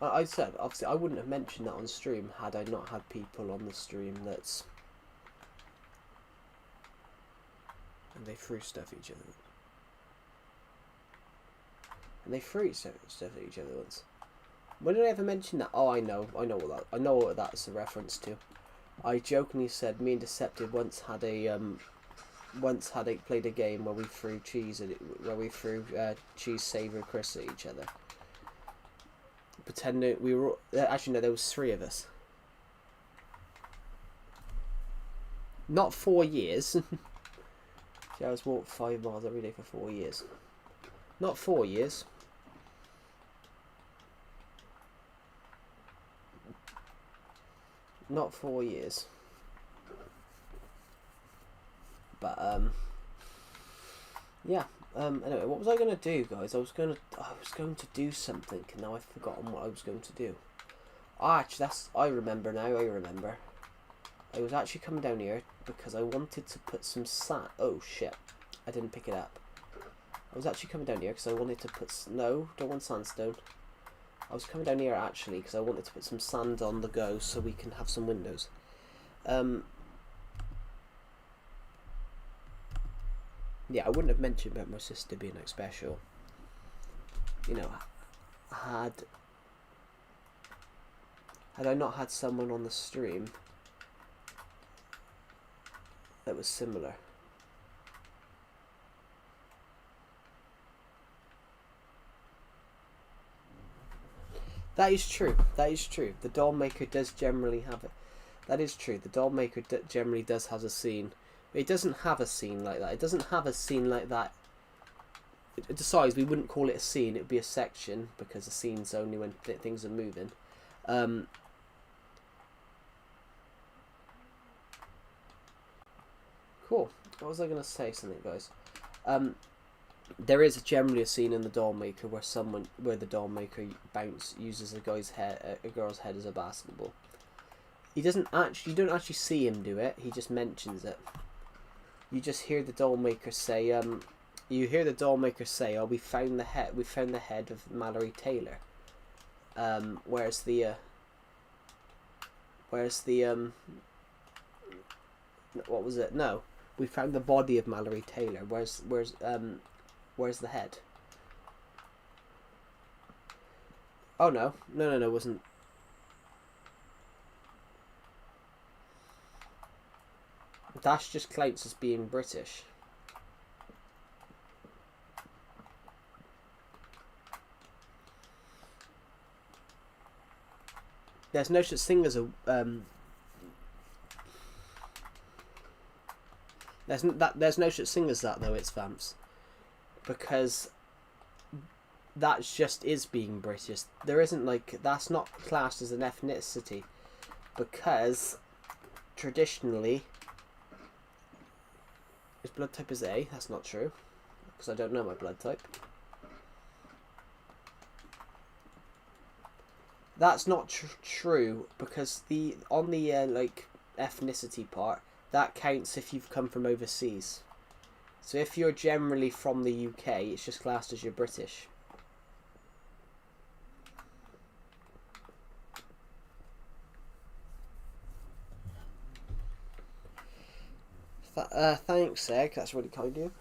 Speaker 1: I said, obviously, I wouldn't have mentioned that on stream had I not had people on the stream that's... And they threw stuff at each other. And they threw stuff at each other once. When did I ever mention that? Oh, I know what that's a reference to. I jokingly said me and Deceptive once had played a game where we threw cheese cheese savoury crisps at each other, pretending we were actually no, there was 3 of us. Not 4 years. See, I was walked 5 miles every day for 4 years. Not 4 years. Not 4 years. But yeah. Anyway, what was I gonna do, guys? I was going to do something, and now I've forgotten what I was going to do. Ah, actually, I remember now. I was actually coming down here because I wanted to put some sand. Oh shit! I didn't pick it up. I was actually coming down here because I wanted to put no, don't want sandstone. I was coming down here actually because I wanted to put some sand on the go so we can have some windows. Yeah, I wouldn't have mentioned about my sister being like special. You know, had I not had someone on the stream that was similar. That is true. That is true. The doll maker does generally have it. That is true. The doll maker generally does have a scene. It doesn't have a scene like that. It doesn't have a scene like that. Besides, we wouldn't call it a scene. It would be a section because a scene's only when things are moving. Cool. What was I going to say? Something, guys. There is generally a scene in the doll maker where the doll maker uses a girl's head as a basketball. You don't actually see him do it. He just mentions it. You just hear the doll maker say, "Oh, we found the head of Mallory Taylor." Where's the what was it? No, we found the body of Mallory Taylor. Where's the head? Oh no, it wasn't. That's just counts as being British. There's no such thing as a there's no such thing as that though. It's Vamps, because that just is being British. There isn't like that's not classed as an ethnicity, because traditionally his blood type is A. That's not true, because I don't know my blood type. That's not true, because on the like ethnicity part, that counts if you've come from overseas. So if you're generally from the UK, it's just classed as you're British. Thanks, Egg. That's really kind of you.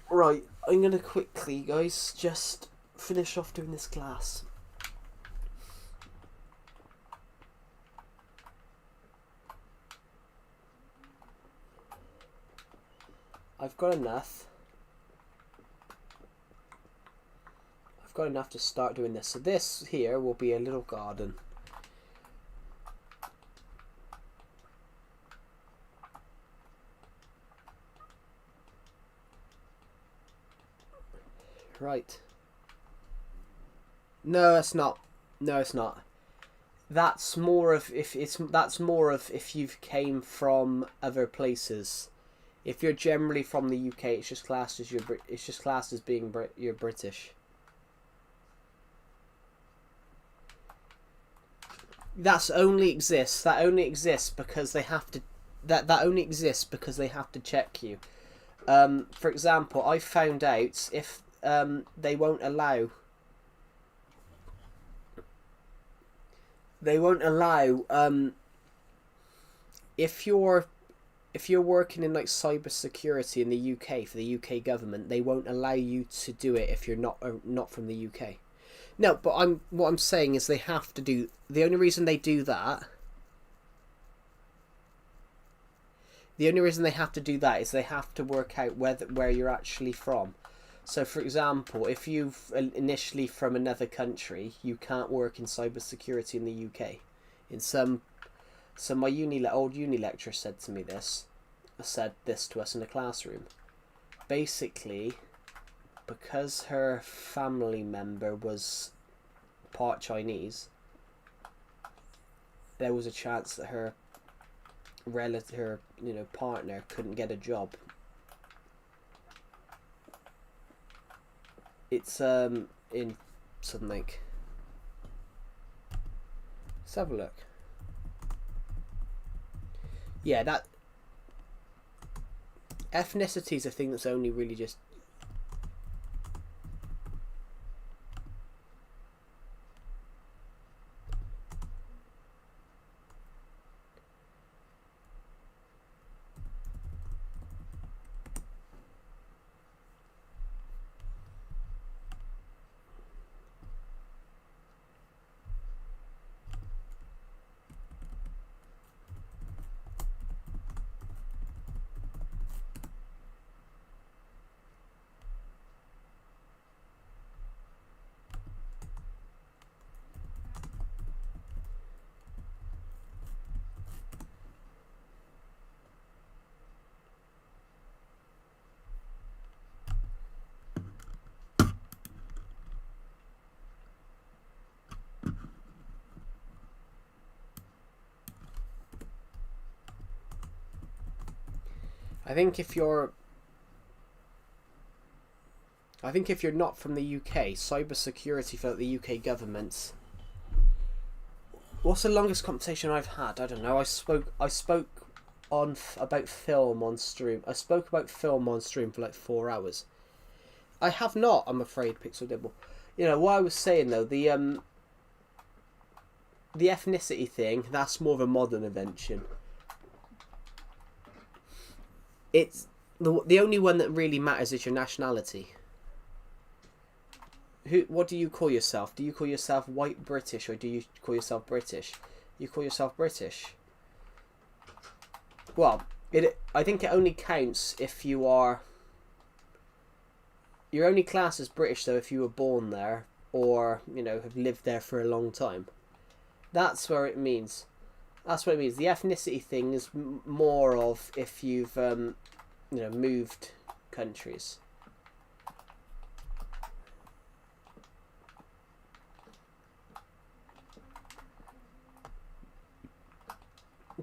Speaker 1: Right, I'm going to quickly, guys, just finish off doing this glass. I've got enough. I've got enough to start doing this. So this here will be a little garden. Right. No, it's not. No, it's not. That's more of if you've came from other places. If you're generally from the UK, it's just classed as being you're British. That only exists because they have to. That only exists because they have to check you. For example, I found out if they won't allow. If you're if you're working in like cyber security in the UK for the UK government, they won't allow you to do it if you're not from the UK. No, but what I'm saying is they have to do. The only reason they do that. The only reason they have to do that is they have to work out where you're actually from. So, for example, if you're initially from another country, you can't work in cybersecurity in the UK. So my old uni lecturer said this to us in the classroom. Basically, because her family member was part Chinese, there was a chance that her partner couldn't get a job. It's in something. Let's have a look. Yeah, that ethnicity is a thing that's only really just. I think if you're not from the UK, cybersecurity for the UK government. What's the longest conversation I've had? I don't know. I spoke about film on stream. I spoke about film on stream for like 4 hours. I have not, I'm afraid, Pixel Dibble. You know what I was saying though, the ethnicity thing, that's more of a modern invention. It's the only one that really matters is your nationality. What do you call yourself? Do you call yourself white British or do you call yourself British? You call yourself British. Well, I think it only counts if you are. You're only classed as British though if you were born there or have lived there for a long time. That's where it means. That's what it means. The ethnicity thing is more of if you've moved countries.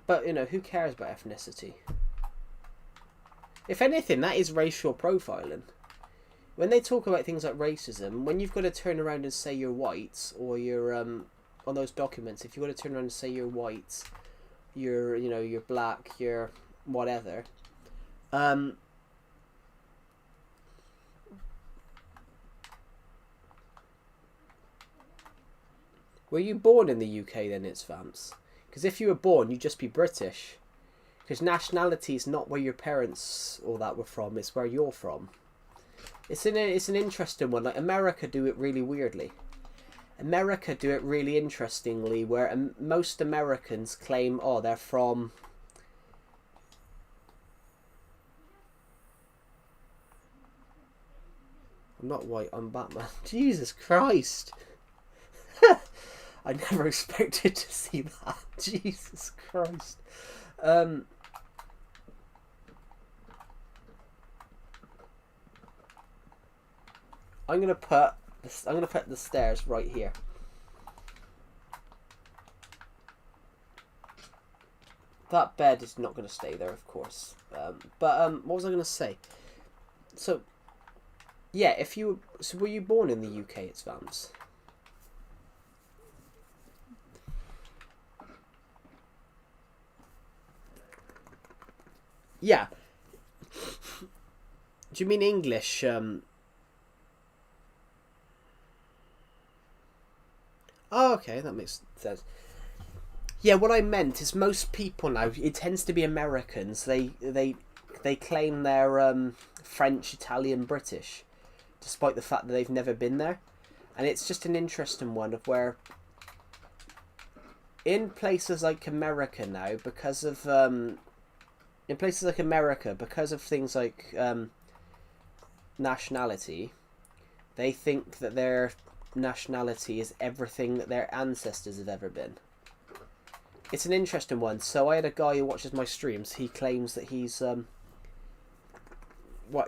Speaker 1: But who cares about ethnicity? If anything, that is racial profiling. When they talk about things like racism, when you've got to turn around and say you're white or you're on those documents, if you want to turn around and say you're white, you're black, you're whatever, were you born in the UK then, it's Vamps? Because if you were born, you'd just be British. Because nationality is not where your parents or that were from, it's where you're from. It's an interesting one. Like America do it really weirdly. America do it really interestingly, where most Americans claim, oh, they're from. I'm not white, I'm Batman. Jesus Christ. I never expected to see that. Jesus Christ. I'm gonna put the stairs right here. That bed is not gonna stay there, of course. What was I gonna say? So, yeah, were you born in the UK? It's Vams. Yeah. Do you mean English? Oh, okay, that makes sense. Yeah, what I meant is most people now, it tends to be Americans. They claim they're French, Italian, British, despite the fact that they've never been there. And it's just an interesting one of where in places like America now, because of because of things like nationality, they think that their nationality is everything that their ancestors have ever been. It's an interesting one. So I had a guy who watches my streams. He claims that he's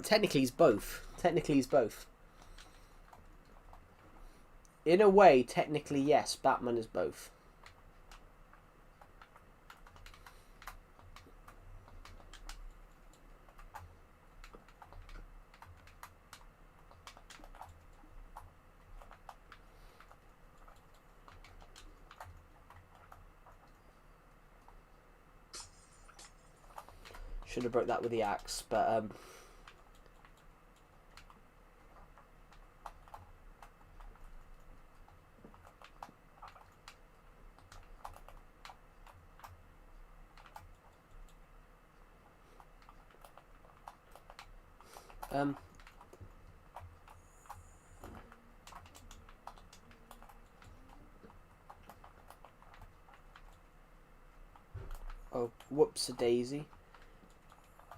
Speaker 1: technically he's both. Technically he's both. In a way, technically yes, Batman is both. Should have broke that with the axe, but oh, whoops-a-daisy.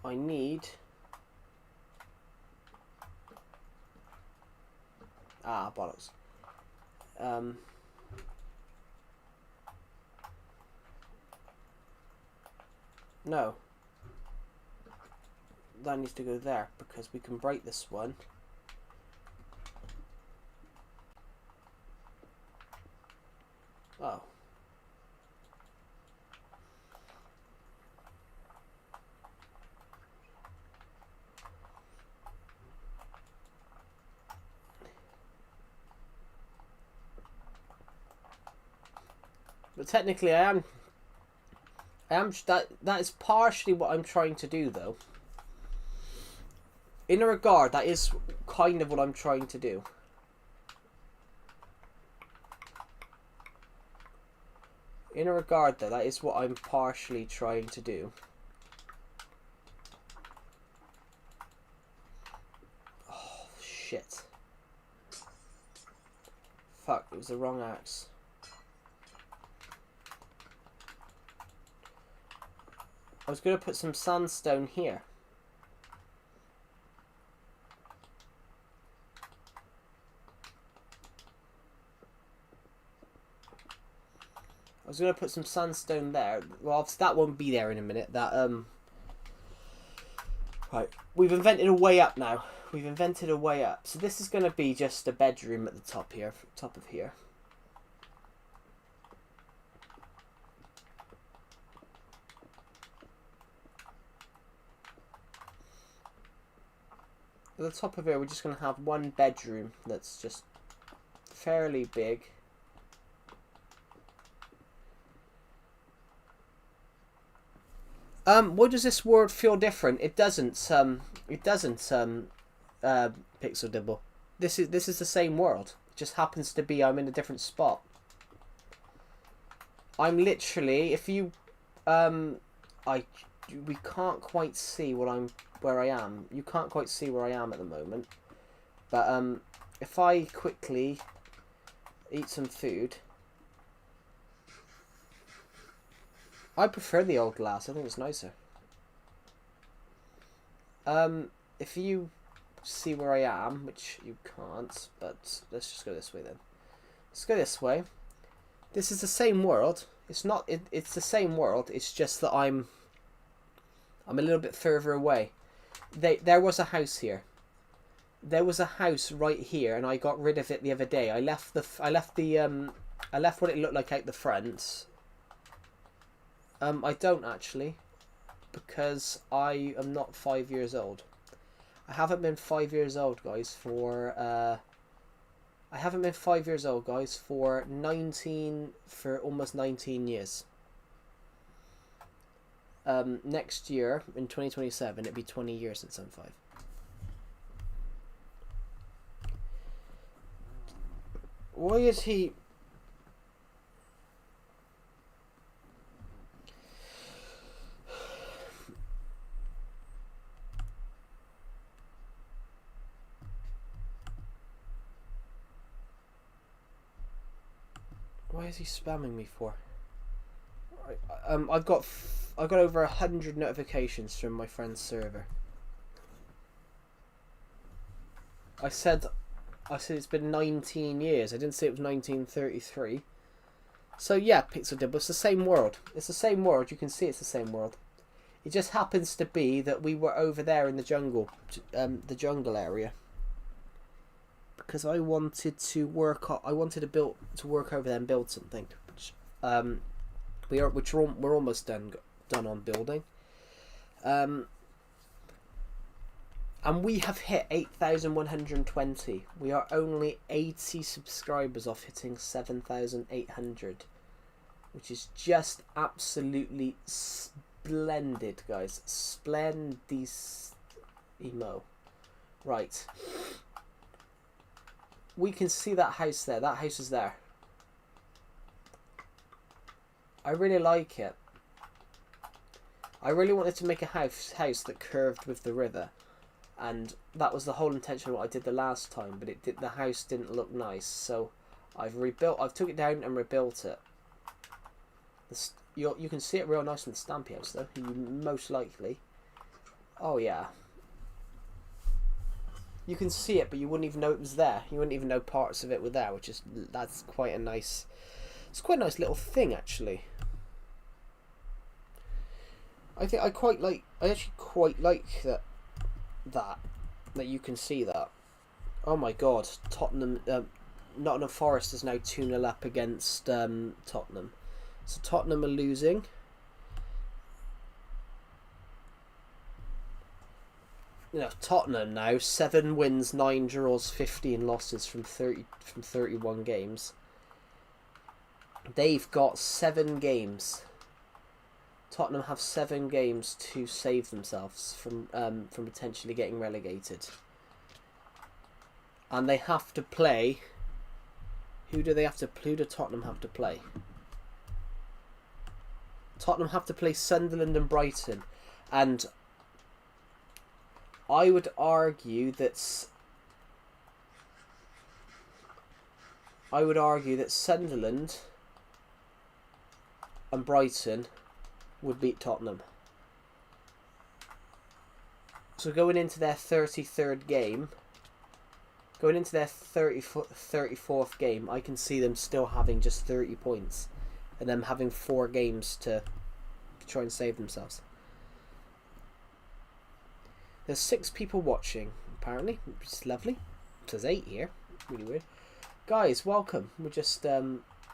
Speaker 1: I need... Ah, bollocks. No. That needs to go there, because we can break this one. Oh. But technically I am that is partially what I'm trying to do, though. In a regard, that is kind of what I'm trying to do. In a regard, though, that is what I'm partially trying to do. Oh, shit. Fuck, it was the wrong axe. I was going to put some sandstone here. I was going to put some sandstone there. Well, obviously that won't be there in a minute. That right, we've invented a way up now. We've invented a way up. So this is going to be just a bedroom at the top here, top of here. At the top of here, we're just going to have one bedroom that's just fairly big. Why does this world feel different? It doesn't. Pixel Dibble. This is the same world. It just happens to be I'm in a different spot. I'm literally, if you, we can't quite see where I am. You can't quite see where I am at the moment. But if I quickly eat some food. I prefer the old glass. I think it's nicer. If you see where I am, which you can't, but let's just go this way then. Let's go this way. This is the same world. It's not. It's the same world. It's just that I'm a little bit further away. There was a house here. There was a house right here, and I got rid of it the other day. I left what it looked like out the front. I don't actually, because I am not 5 years old. I haven't been 5 years old, guys, for I haven't been 5 years old, guys, for almost 19 years. Next year, in 2027, it'll be 20 years since I'm 5. Why is he... Why is he spamming me for? I've got over 100 notifications from my friend's server. I said it's been 19 years. I didn't say it was 1933. So yeah, Pixel Dibble, it's the same world. It's the same world. You can see it's the same world. It just happens to be that we were over there in the jungle area. Because I wanted to work. I wanted to work over there and build something. Which, we're almost done on building. And we have hit 8,120. We are only 80 subscribers off hitting 7,800, which is just absolutely splendid, guys. Splendissimo. Right. We can see that house there. That house is there. I really like it. I really wanted to make a house that curved with the river. And that was the whole intention of what I did the last time, but the house didn't look nice, so I've took it down and rebuilt it. You can see it real nice in the Stampy house, though. Most likely. Oh yeah. You can see it, but you wouldn't even know it was there. You wouldn't even know parts of it were there, that's quite a nice. It's quite a nice little thing, actually. I actually quite like that you can see that. Oh my god, Nottingham Forest is now 2-0 up against Tottenham. So Tottenham are losing. Tottenham now 7 wins, 9 draws, 15 losses from 31 games. They've got 7 games. Tottenham have 7 games to save themselves from potentially getting relegated, and they have to play. Who do Tottenham have to play? Tottenham have to play Sunderland and Brighton, and I would argue that Sunderland and Brighton would beat Tottenham. So going into their 33rd game, going into their 34th game, I can see them still having just 30 points and them having 4 games to try and save themselves. There's 6 people watching, apparently, which is lovely. It says 8 here. Really weird. Guys, welcome.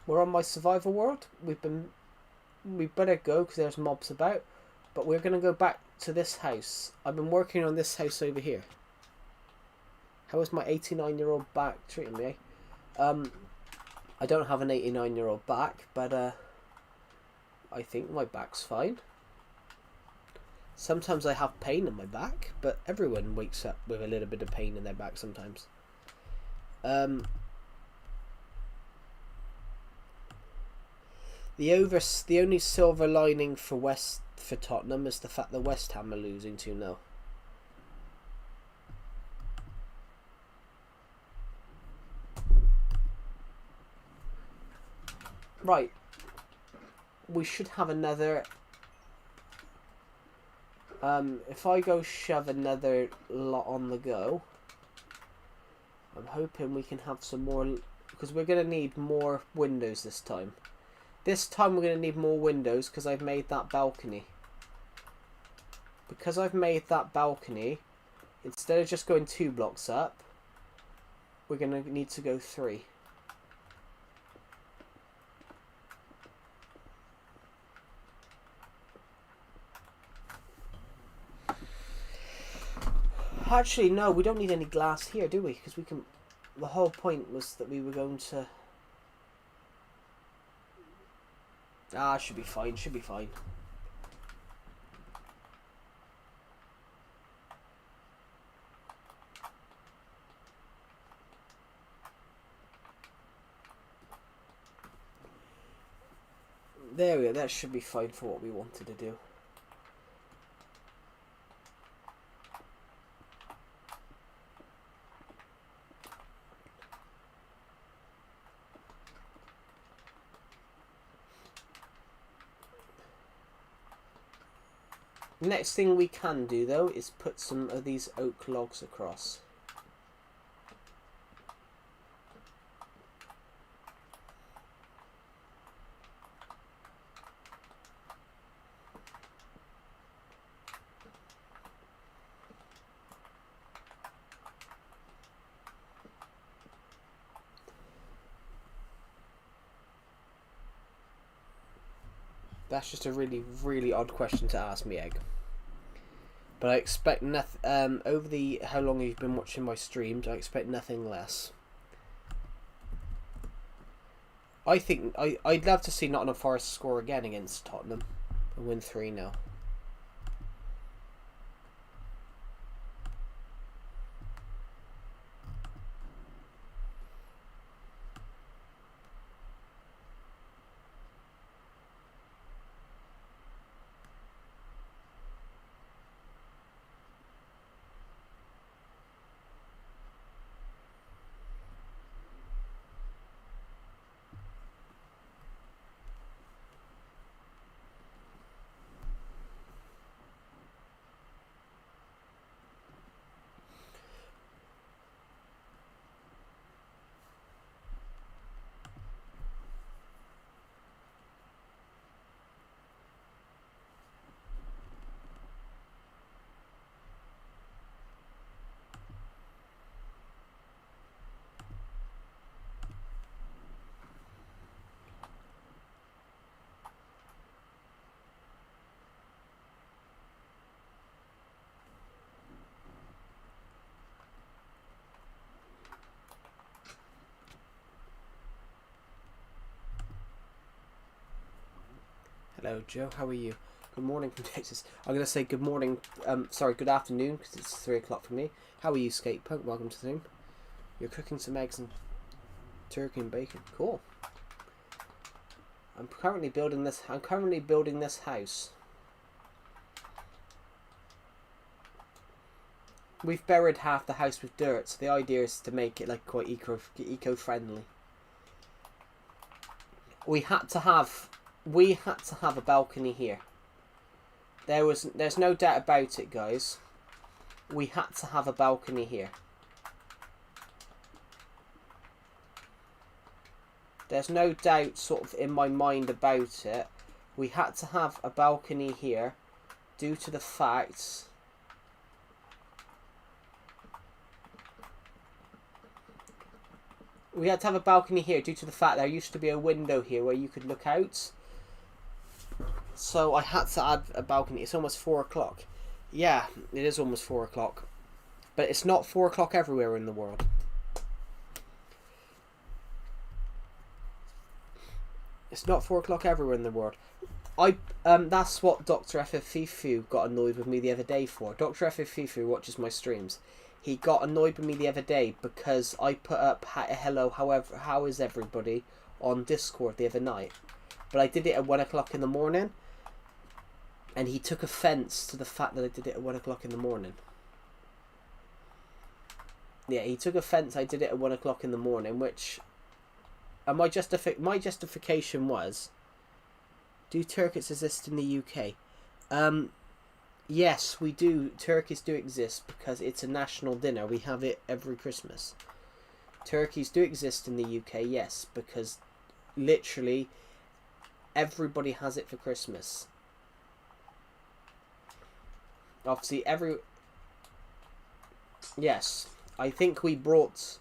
Speaker 1: We're on my survival world. We better go because there's mobs about, but we're going to go back to this house. I've been working on this house over here. How is my 89-year-old back treating me? I don't have an 89-year-old back, but I think my back's fine. Sometimes I have pain in my back, but everyone wakes up with a little bit of pain in their back sometimes. The only silver lining for Tottenham is the fact that West Ham are losing 2-0. Right. We should have another. If I go shove another lot on the go, I'm hoping we can have some more, because we're going to need more windows this time. This time we're going to need more windows because I've made that balcony. Because I've made that balcony, instead of just going 2 blocks up, we're going to need to go 3. Actually, no, we don't need any glass here, do we? Because we can. The whole point was that we were going to. Should be fine. Should be fine. There we go. That should be fine for what we wanted to do. Next thing we can do though is put some of these oak logs across. That's just a really, really odd question to ask me, Egg. But I expect nothing. Over the how long you've been watching my streams, I expect nothing less. I think I'd love to see Nottingham Forest score again against Tottenham and win 3-0. Hello, Joe. How are you? Good morning from Texas. I'm going to say good morning. Sorry, good afternoon because it's 3 o'clock for me. How are you, Skatepunk? Welcome to the stream. You're cooking some eggs and turkey and bacon. Cool. I'm currently building this house. We've buried half the house with dirt, so the idea is to make it like quite eco-friendly. We had to have a balcony here. There's no doubt about it, guys. We had to have a balcony here. There's no doubt sort of in my mind about it. We had to have a balcony here due to the fact there used to be a window here where you could look out. So I had to add a balcony. It's almost 4 o'clock. Yeah, it is almost 4 o'clock. But it's not 4 o'clock everywhere in the world. It's not 4 o'clock everywhere in the world. That's what Dr. FFFifu got annoyed with me the other day for. Dr. FFFifu watches my streams. He got annoyed with me the other day because I put up hello, however, how is everybody on Discord the other night. But I did it at 1 o'clock in the morning. And he took offence to the fact that I did it at 1 o'clock in the morning. Yeah, he took offence I did it at 1 o'clock in the morning, which... And my justification was, do turkeys exist in the UK? Yes, we do. Turkeys do exist because it's a national dinner. We have it every Christmas. Turkeys do exist in the UK, yes, because literally everybody has it for Christmas. Obviously, yes, I think we brought...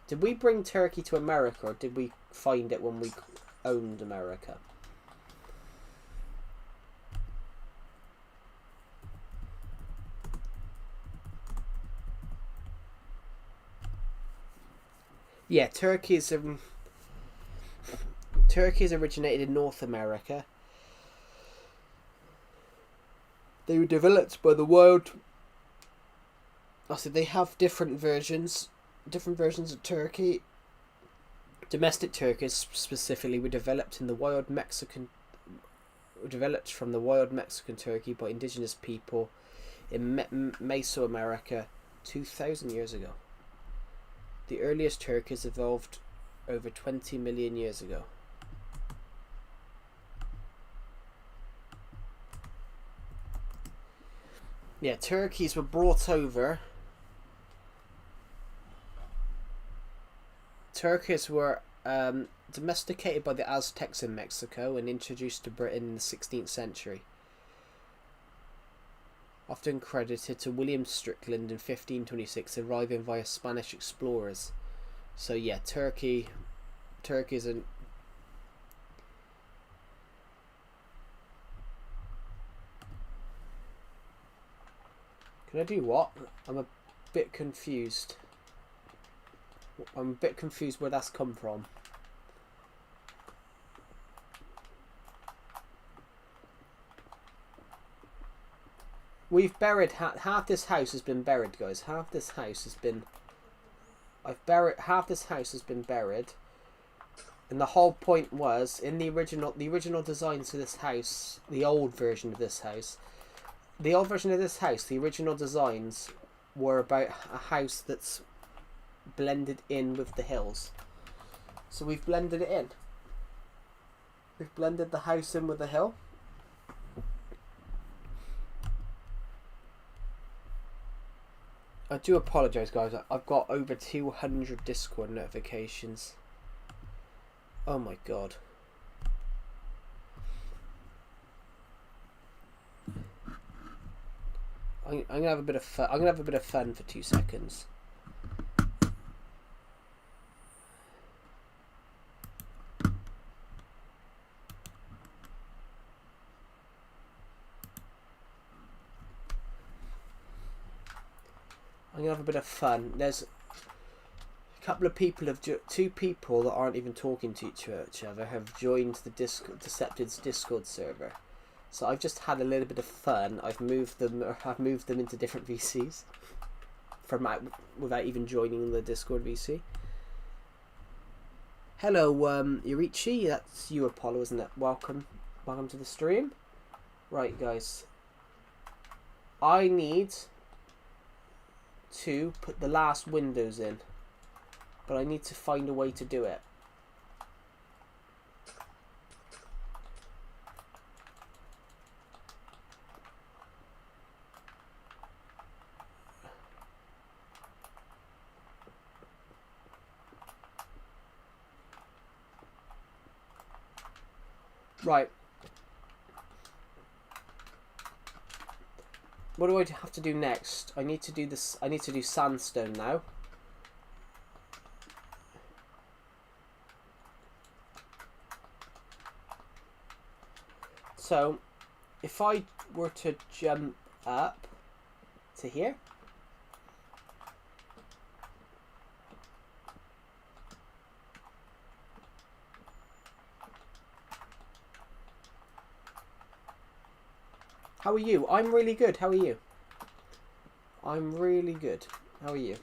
Speaker 1: Did we bring turkey to America, or did we find it when we owned America? Yeah, turkeys originated in North America. They were developed by the wild... They have different versions of turkey. Domestic turkeys specifically were developed from the wild Mexican turkey by indigenous people in Mesoamerica 2,000 years ago. The earliest turkeys evolved over 20 million years ago. Yeah, turkeys were brought over. Turkeys were domesticated by the Aztecs in Mexico and introduced to Britain in the 16th century. Often credited to William Strickland in 1526, arriving via Spanish explorers. So yeah, turkeys and... Can I do what? I'm a bit confused. I'm a bit confused where that's come from. We've buried half this house has been buried, guys. Half this house has been... half this house has been buried. And the whole point was, in the original designs of this house, the old version of this house, the original designs were about a house that's blended in with the hills. So we've blended it in. We've blended the house in with the hill. I do apologise, guys. I've got over 200 Discord notifications. Oh my god. I'm gonna have a bit of fun. I'm gonna have a bit of fun for 2 seconds. I'm gonna have a bit of fun. There's a couple of people two people that aren't even talking to each other have joined the Deceptive's Discord server. So I've just had a little bit of fun. I've moved them into different VCs without even joining the Discord VC. Hello, Yurichi. That's you, Apollo, isn't it? Welcome to the stream. Right, guys. I need to put the last windows in, but I need to find a way to do it. Right. What do I have to do next? I need to do this. I need to do sandstone now. So, if I were to jump up to here. How are you? I'm really good. How are you? I'm really good. How are you?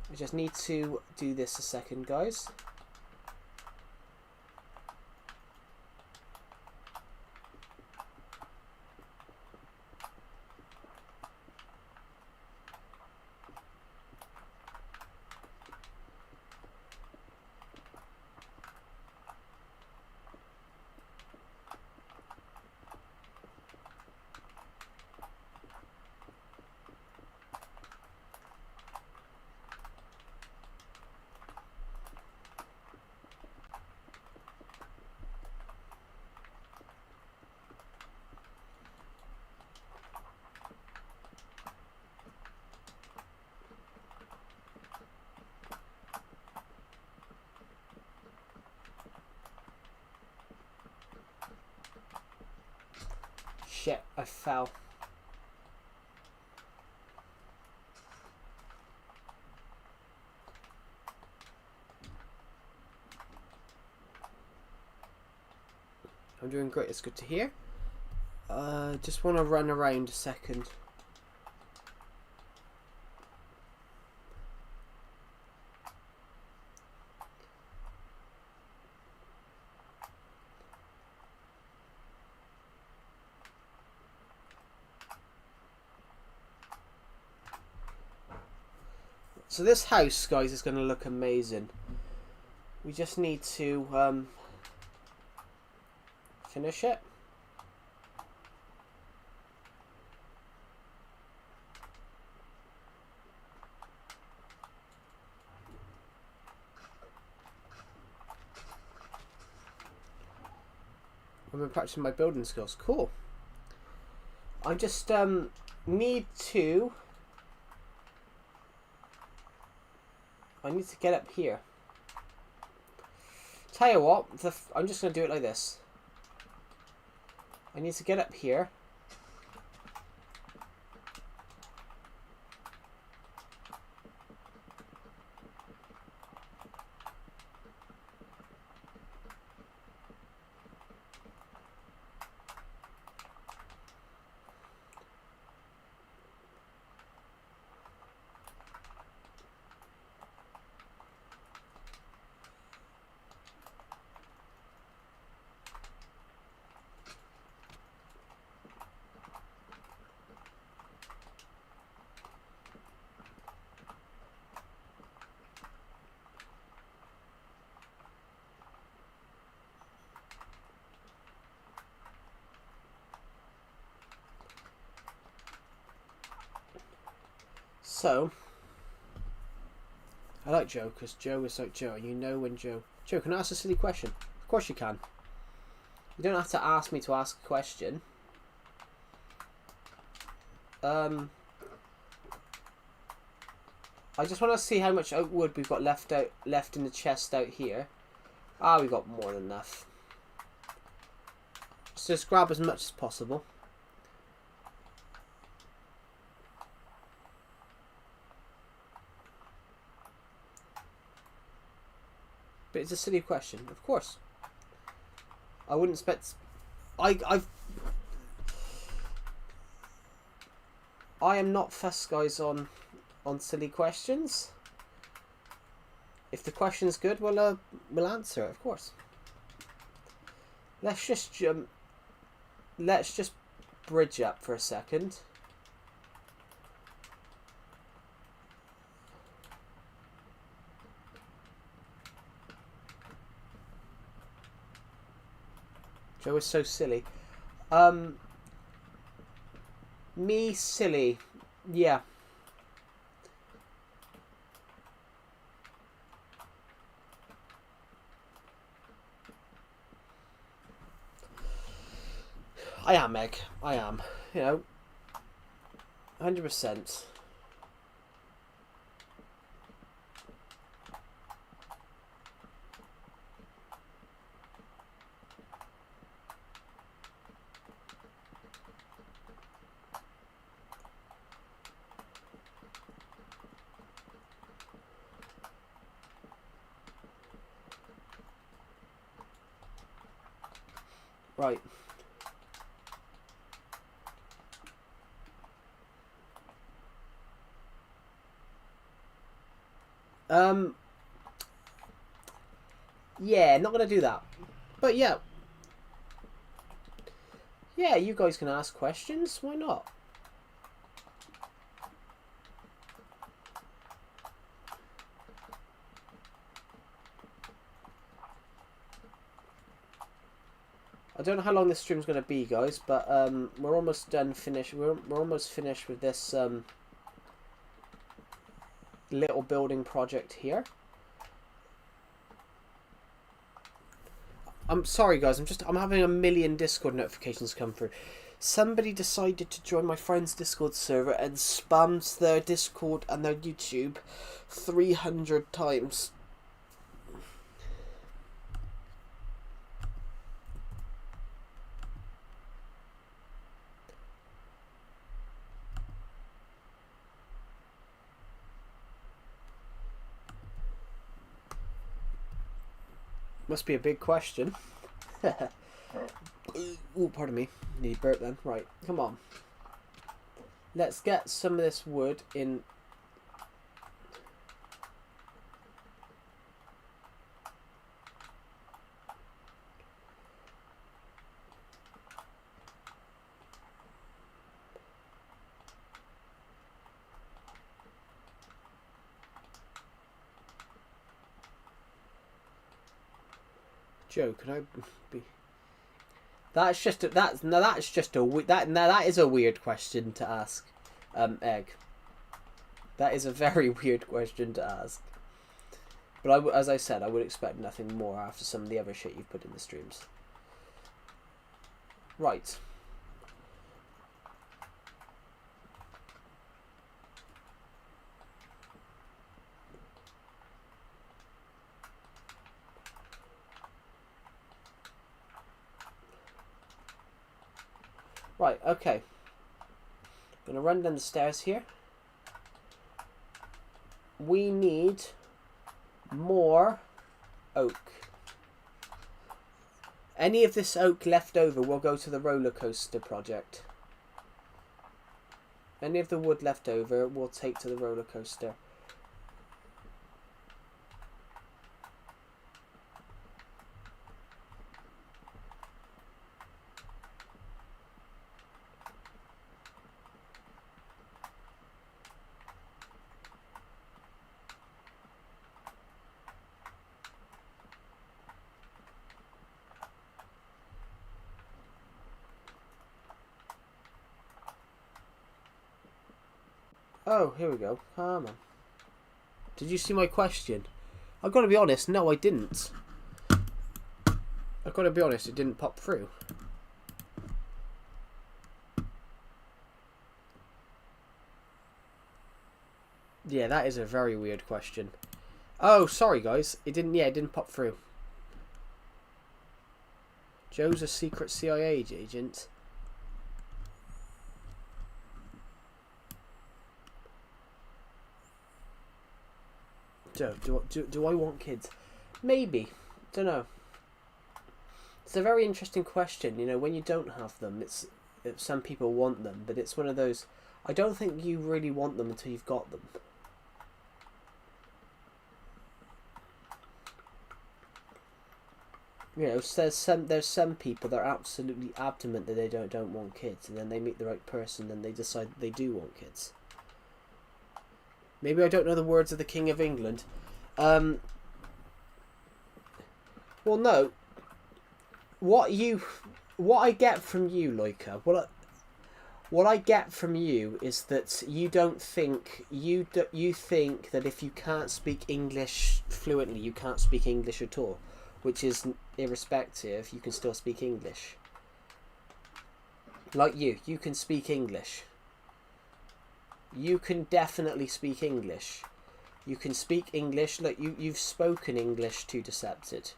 Speaker 1: I just need to do this a second, guys. Shit, I fell. I'm doing great, it's good to hear. Just want to run around a second. So this house, guys, is going to look amazing. We just need to finish it. I've been practicing my building skills. Cool. I just need to... I need to get up here. Tell you what, I'm just going to do it like this. I need to get up here. So, I like Joe because Joe is like Joe. You know when Joe... Joe, can I ask a silly question? Of course you can. You don't have to ask me to ask a question. I just want to see how much oak wood we've got left in the chest out here. Ah, we've got more than enough. So just grab as much as possible. But it's a silly question, of course. I wouldn't expect... I am not fussed, guys, on silly questions. If the question's good, we'll answer it, of course. Let's just bridge up for a second. Joe is so silly. Me silly. Yeah. I am, Meg. I am. You know, 100%. Right. Yeah, not gonna do that. But yeah. Yeah, you guys can ask questions. Why not? I don't know how long this stream's going to be, guys, but we're almost done. We're almost finished with this little building project here. I'm sorry, guys. I'm having a million Discord notifications come through. Somebody decided to join my friend's Discord server and spams their Discord and their YouTube 300 times. Must be a big question. Ooh, pardon me. Need burp then. Right, come on. Let's get some of this wood in. Joe, can I be? That is a weird question to ask, Egg. That is a very weird question to ask. But as I said, I would expect nothing more after some of the other shit you've put in the streams. Right. Right, okay. Gonna run down the stairs here. We need more oak. Any of this oak left over will go to the roller coaster project. Any of the wood left over we'll take to the roller coaster. Oh, here we go. Come on. Did you see my question? I've got to be honest, no I didn't. I've got to be honest, it didn't pop through. Yeah, that is a very weird question. Oh, sorry guys. It didn't pop through. Joe's a secret CIA agent. Joe, do I want kids? Maybe. Don't know. It's a very interesting question. You know, when you don't have them, some people want them, but it's one of those. I don't think you really want them until you've got them. You know, there's some people that are absolutely adamant that they don't want kids, and then they meet the right person, and they decide they do want kids. Maybe I don't know the words of the King of England. Well, no. What I get from you, Loika, what I get from you is that you don't think you think that if you can't speak English fluently, you can't speak English at all, which is irrespective. You can still speak English. Like you can speak English. You can definitely speak English. You can speak English. Look, you've spoken English to Decepted.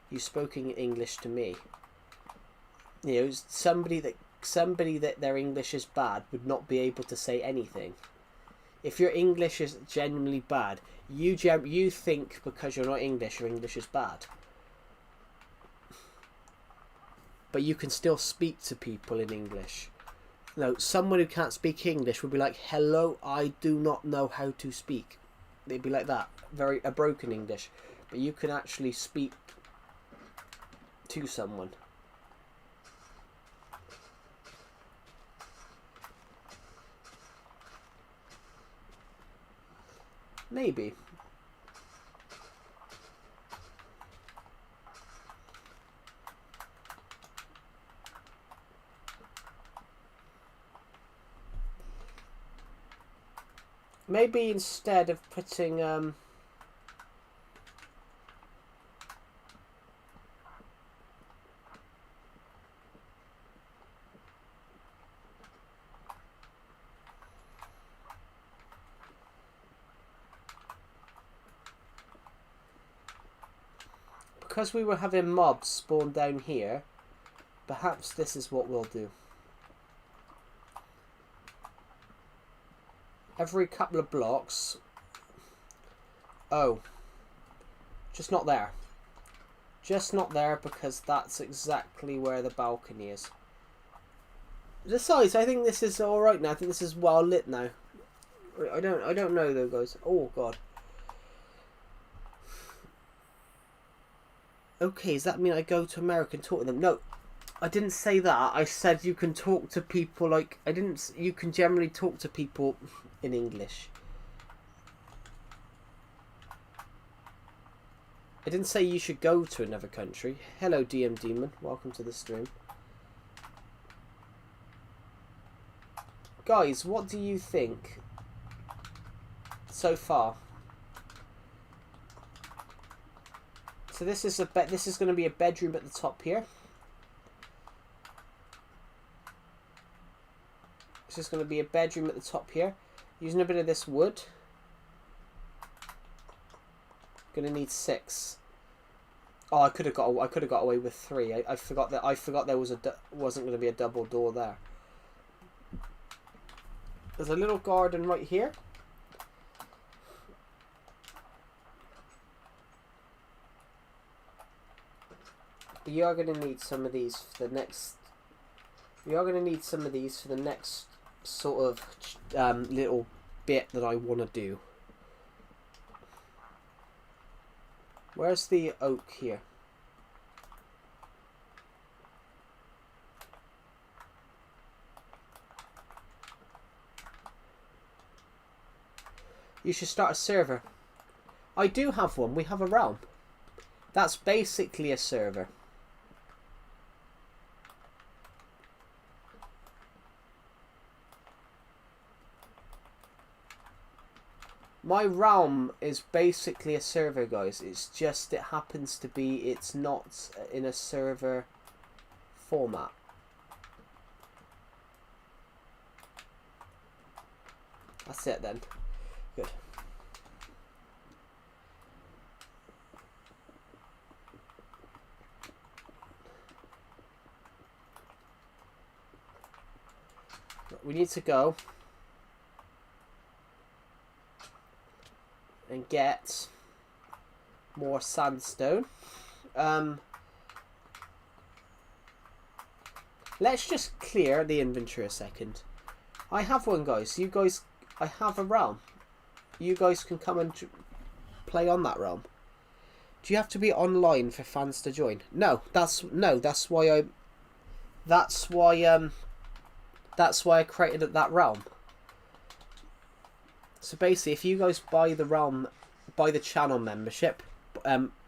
Speaker 1: You've spoken English to me. You know, somebody that their English is bad would not be able to say anything. If your English is genuinely bad, you think because you're not English, your English is bad. But you can still speak to people in English. No, someone who can't speak English would be like, "Hello, I do not know how to speak." They'd be like that, a broken English. But you can actually speak to someone. Maybe. Maybe instead of putting because we were having mobs spawn down here, perhaps this is what we'll do. Every couple of blocks. Oh. Just not there. Just not there because that's exactly where the balcony is. Besides, I think this is alright now. I think this is well lit now. I don't know though, guys. Oh god. Okay, does that mean I go to America and talk to them? No. I didn't say that. I said you can talk to people like you can generally talk to people in English. I didn't say you should go to another country. Hello DM Demon, welcome to the stream. Guys, what do you think so far? So this is going to be a bedroom at the top here. It's just going to be a bedroom at the top here. Using a bit of this wood. Going to need 6. Oh, I could have got away with 3. I forgot there wasn't going to be a double door there. There's a little garden right here. We are going to need some of these for the next. We are going to need some of these for the next sort of little bit that I want to do. Where's the oak here? You should start a server. I do have one. We have a realm. That's basically a server. My realm is basically a server, guys. It's just it happens to be it's not in a server format. That's it then. Good. We need to go and get more sandstone. Let's just clear the inventory a second. I have one, guys. You guys, I have a realm. You guys can come and play on that realm. Do you have to be online for fans to join? No, that's why I created that realm. So basically, if you guys buy the realm, buy the channel membership,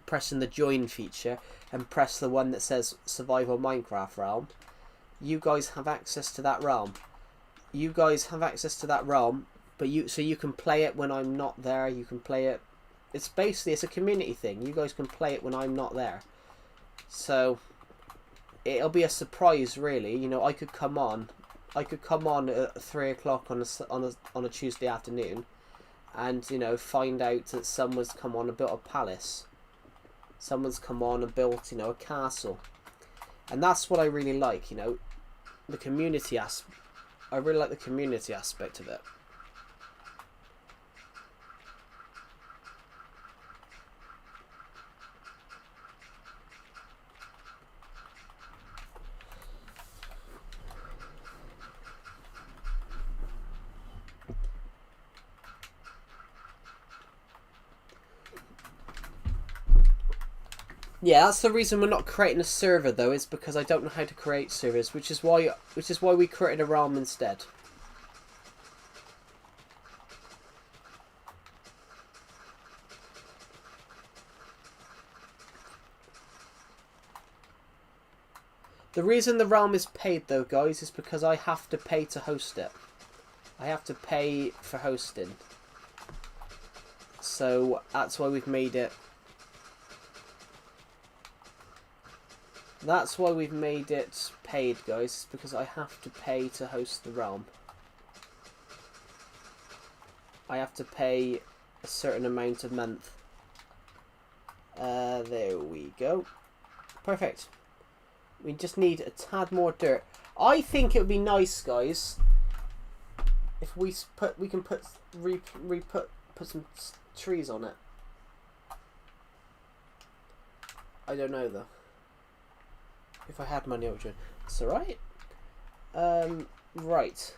Speaker 1: pressing the join feature and press the one that says Survival Minecraft realm, you guys have access to that realm. You guys have access to that realm, but you can play it when I'm not there. You can play it. It's basically a community thing. You guys can play it when I'm not there. So it'll be a surprise, really. You know, I could come on at 3 o'clock on a Tuesday afternoon, and you know, find out that someone's come on and built a palace. Someone's come on and built, you know, a castle, and that's what I really like. You know, the community I really like the community aspect of it. Yeah, that's the reason we're not creating a server though, is because I don't know how to create servers, which is why we created a realm instead. The reason the realm is paid though, guys, is because I have to pay to host it. I have to pay for hosting. So that's why we've made it. That's why we've made it paid, guys, because I have to pay to host the realm. I have to pay a certain amount a month. There we go. Perfect. We just need a tad more dirt. I think it would be nice, guys, if we can put some trees on it. I don't know though. If I had money, I would join. It's alright. Right.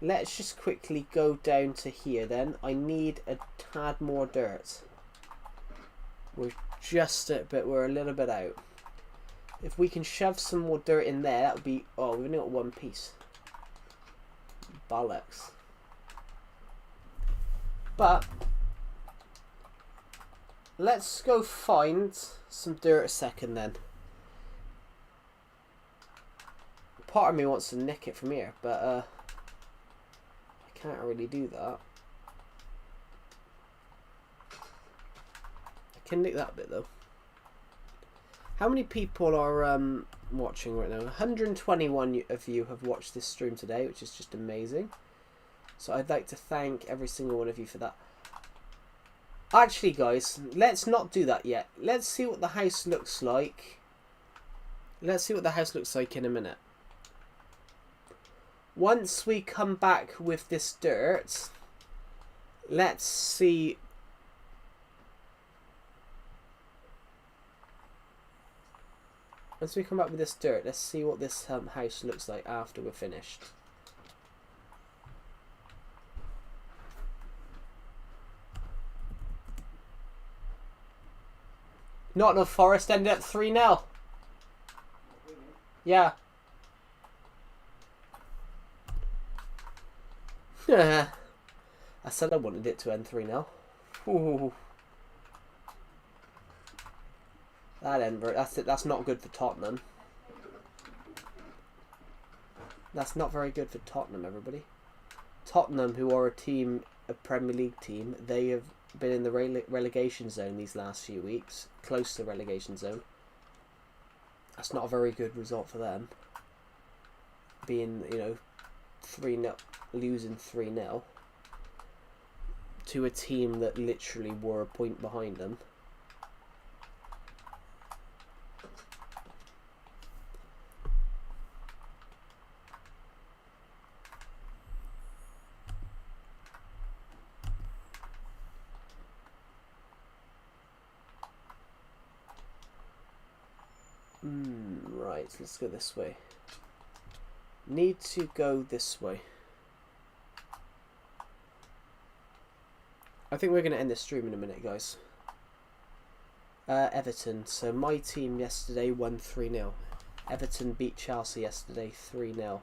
Speaker 1: Let's just quickly go down to here then. I need a tad more dirt. We're just a bit, we're a little bit out. If we can shove some more dirt in there, that would be, oh, we've only got one piece. Bollocks. But let's go find some dirt a second then. Part of me wants to nick it from here, but I can't really do that. I can nick that bit though. How many people are watching right now. 121 of you have watched this stream today, which is just amazing. So I'd like to thank every single one of you for that. Actually, guys, let's not do that yet. Let's see what the house looks like. Let's see what the house looks like in a minute. Once we come back with this dirt, let's see. Once we come back with this dirt, let's see what this house looks like after we're finished. Not enough. Forest ended up 3-0. Yeah. I said I wanted it to end 3-0. Ooh. That's not good for Tottenham. That's not very good for Tottenham, everybody. Tottenham, who are a Premier League team, they have been in the relegation zone these last few weeks, close to the relegation zone. That's not a very good result for them. Being, 3-0, losing 3-0 to a team that literally were a point behind them. Right, let's go this way. Need to go this way. I think we're going to end this stream in a minute, guys. Everton. So my team yesterday won 3-0. Everton beat Chelsea yesterday 3-0.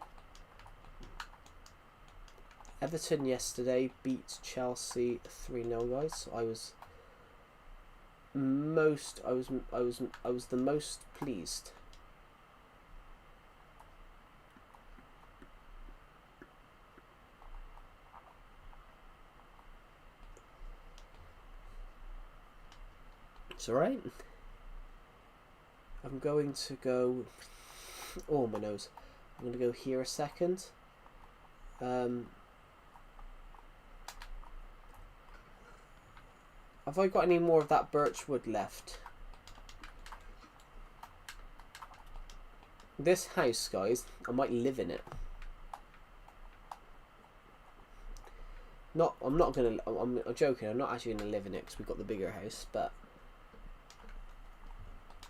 Speaker 1: Everton yesterday beat Chelsea 3-0, guys. I was the most pleased. It's alright. I'm going to go. Oh, my nose. I'm going to go here a second. Have I got any more of that birch wood left? This house, guys, I might live in it. I'm joking. I'm not actually gonna live in it because we've got the bigger house, but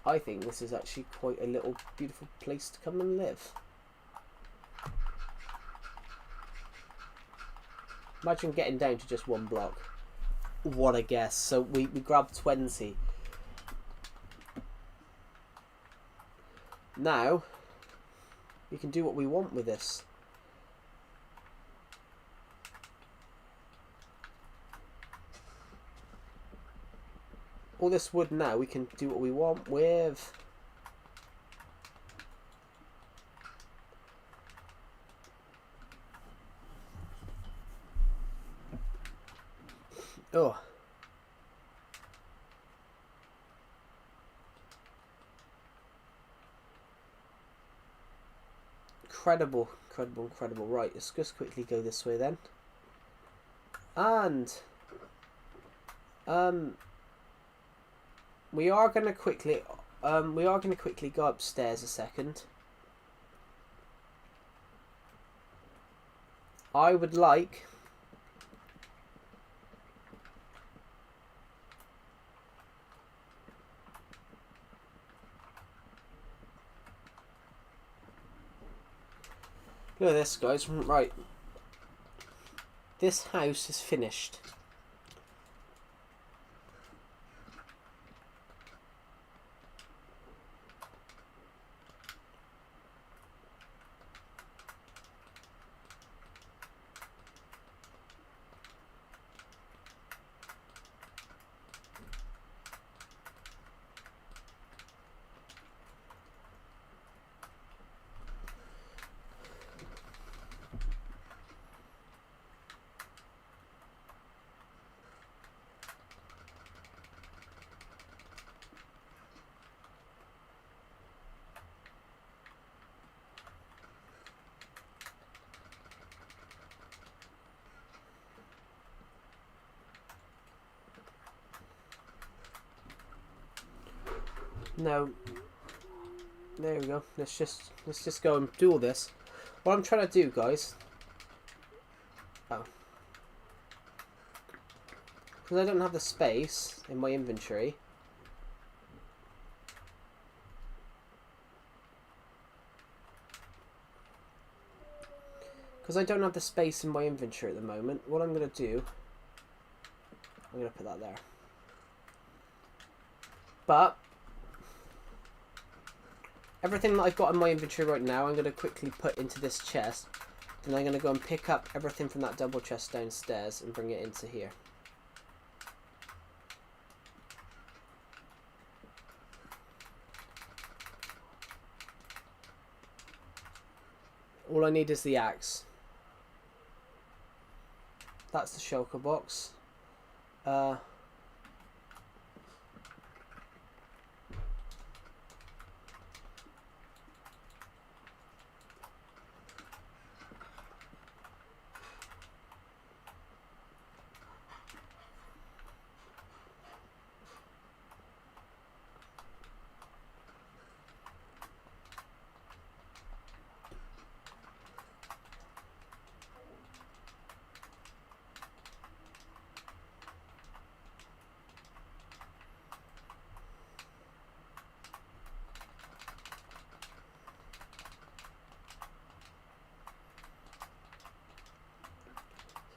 Speaker 1: I think this is actually quite a little beautiful place to come and live. Imagine getting down to just one block. What a guess. So we grabbed 20. Now we can do what we want with this. All this wood now, we can do what we want with. Oh. Incredible, incredible, incredible. Right, let's just quickly go this way then. And we are gonna quickly go upstairs a second. I would like look at this, guys. Right, this house is finished. No. There we go. Let's just go and do all this. What I'm trying to do, guys. Oh. Because I don't have the space in my inventory. Because I don't have the space in my inventory at the moment, what I'm going to do... I'm going to put that there. But... everything that I've got in my inventory right now, I'm going to quickly put into this chest. Then I'm going to go and pick up everything from that double chest downstairs and bring it into here. All I need is the axe. That's the shulker box.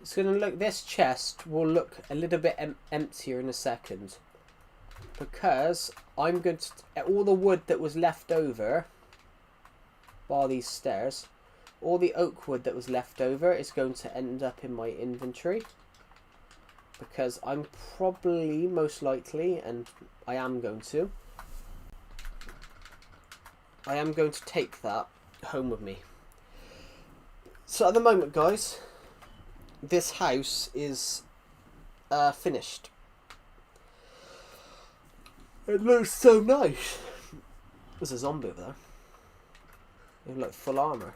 Speaker 1: It's going to look, this chest will look a little bit emptier in a second. Because I'm going to, all the wood that was left over, bar these stairs, all the oak wood that was left over is going to end up in my inventory. Because I'm probably, most likely, and I am going to take that home with me. So at the moment, guys, this house is finished. It looks so nice. There's a zombie over there. They look like full armor.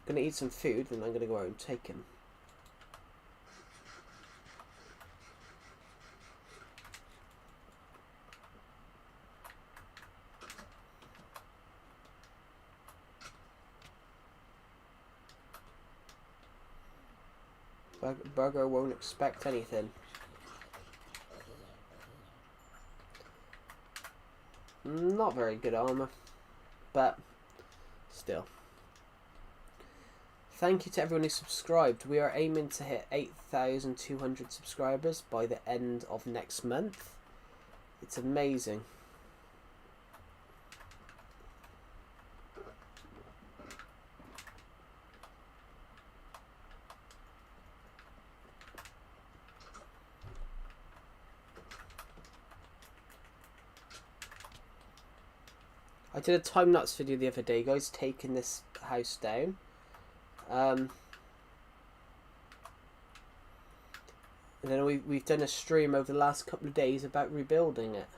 Speaker 1: Gonna eat some food, then I'm gonna go out and take him. Burger won't expect anything. Not very good armor, but still. Thank you to everyone who subscribed. We are aiming to hit 8,200 subscribers by the end of next month. It's amazing. I did a time-lapse video the other day, guys, taking this house down. And then we've done a stream over the last couple of days about rebuilding it.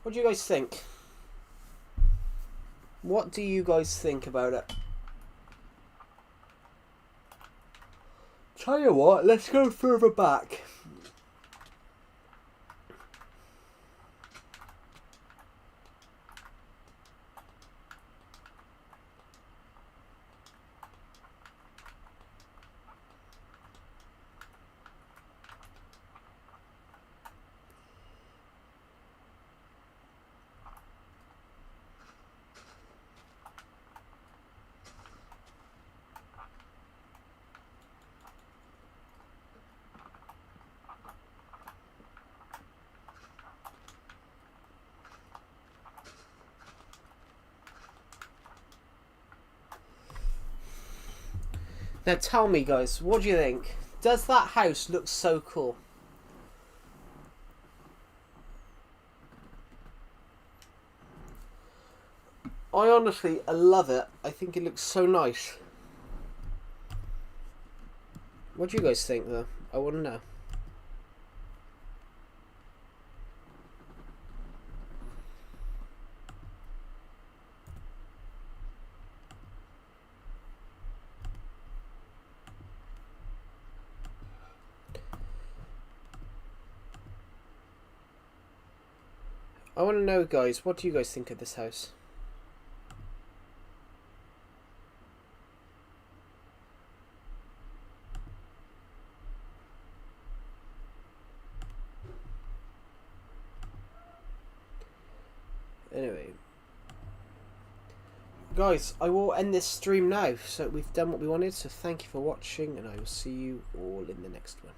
Speaker 1: What do you guys think? What do you guys think about it? Tell you what, let's go further back. Now tell me, guys, what do you think? Does that house look so cool? I love it. I think it looks so nice. What do you guys think, though? I want to know. I want to know, guys, what do you guys think of this house? Anyway, guys, I will end this stream now. So we've done what we wanted. So thank you for watching, and I will see you all in the next one.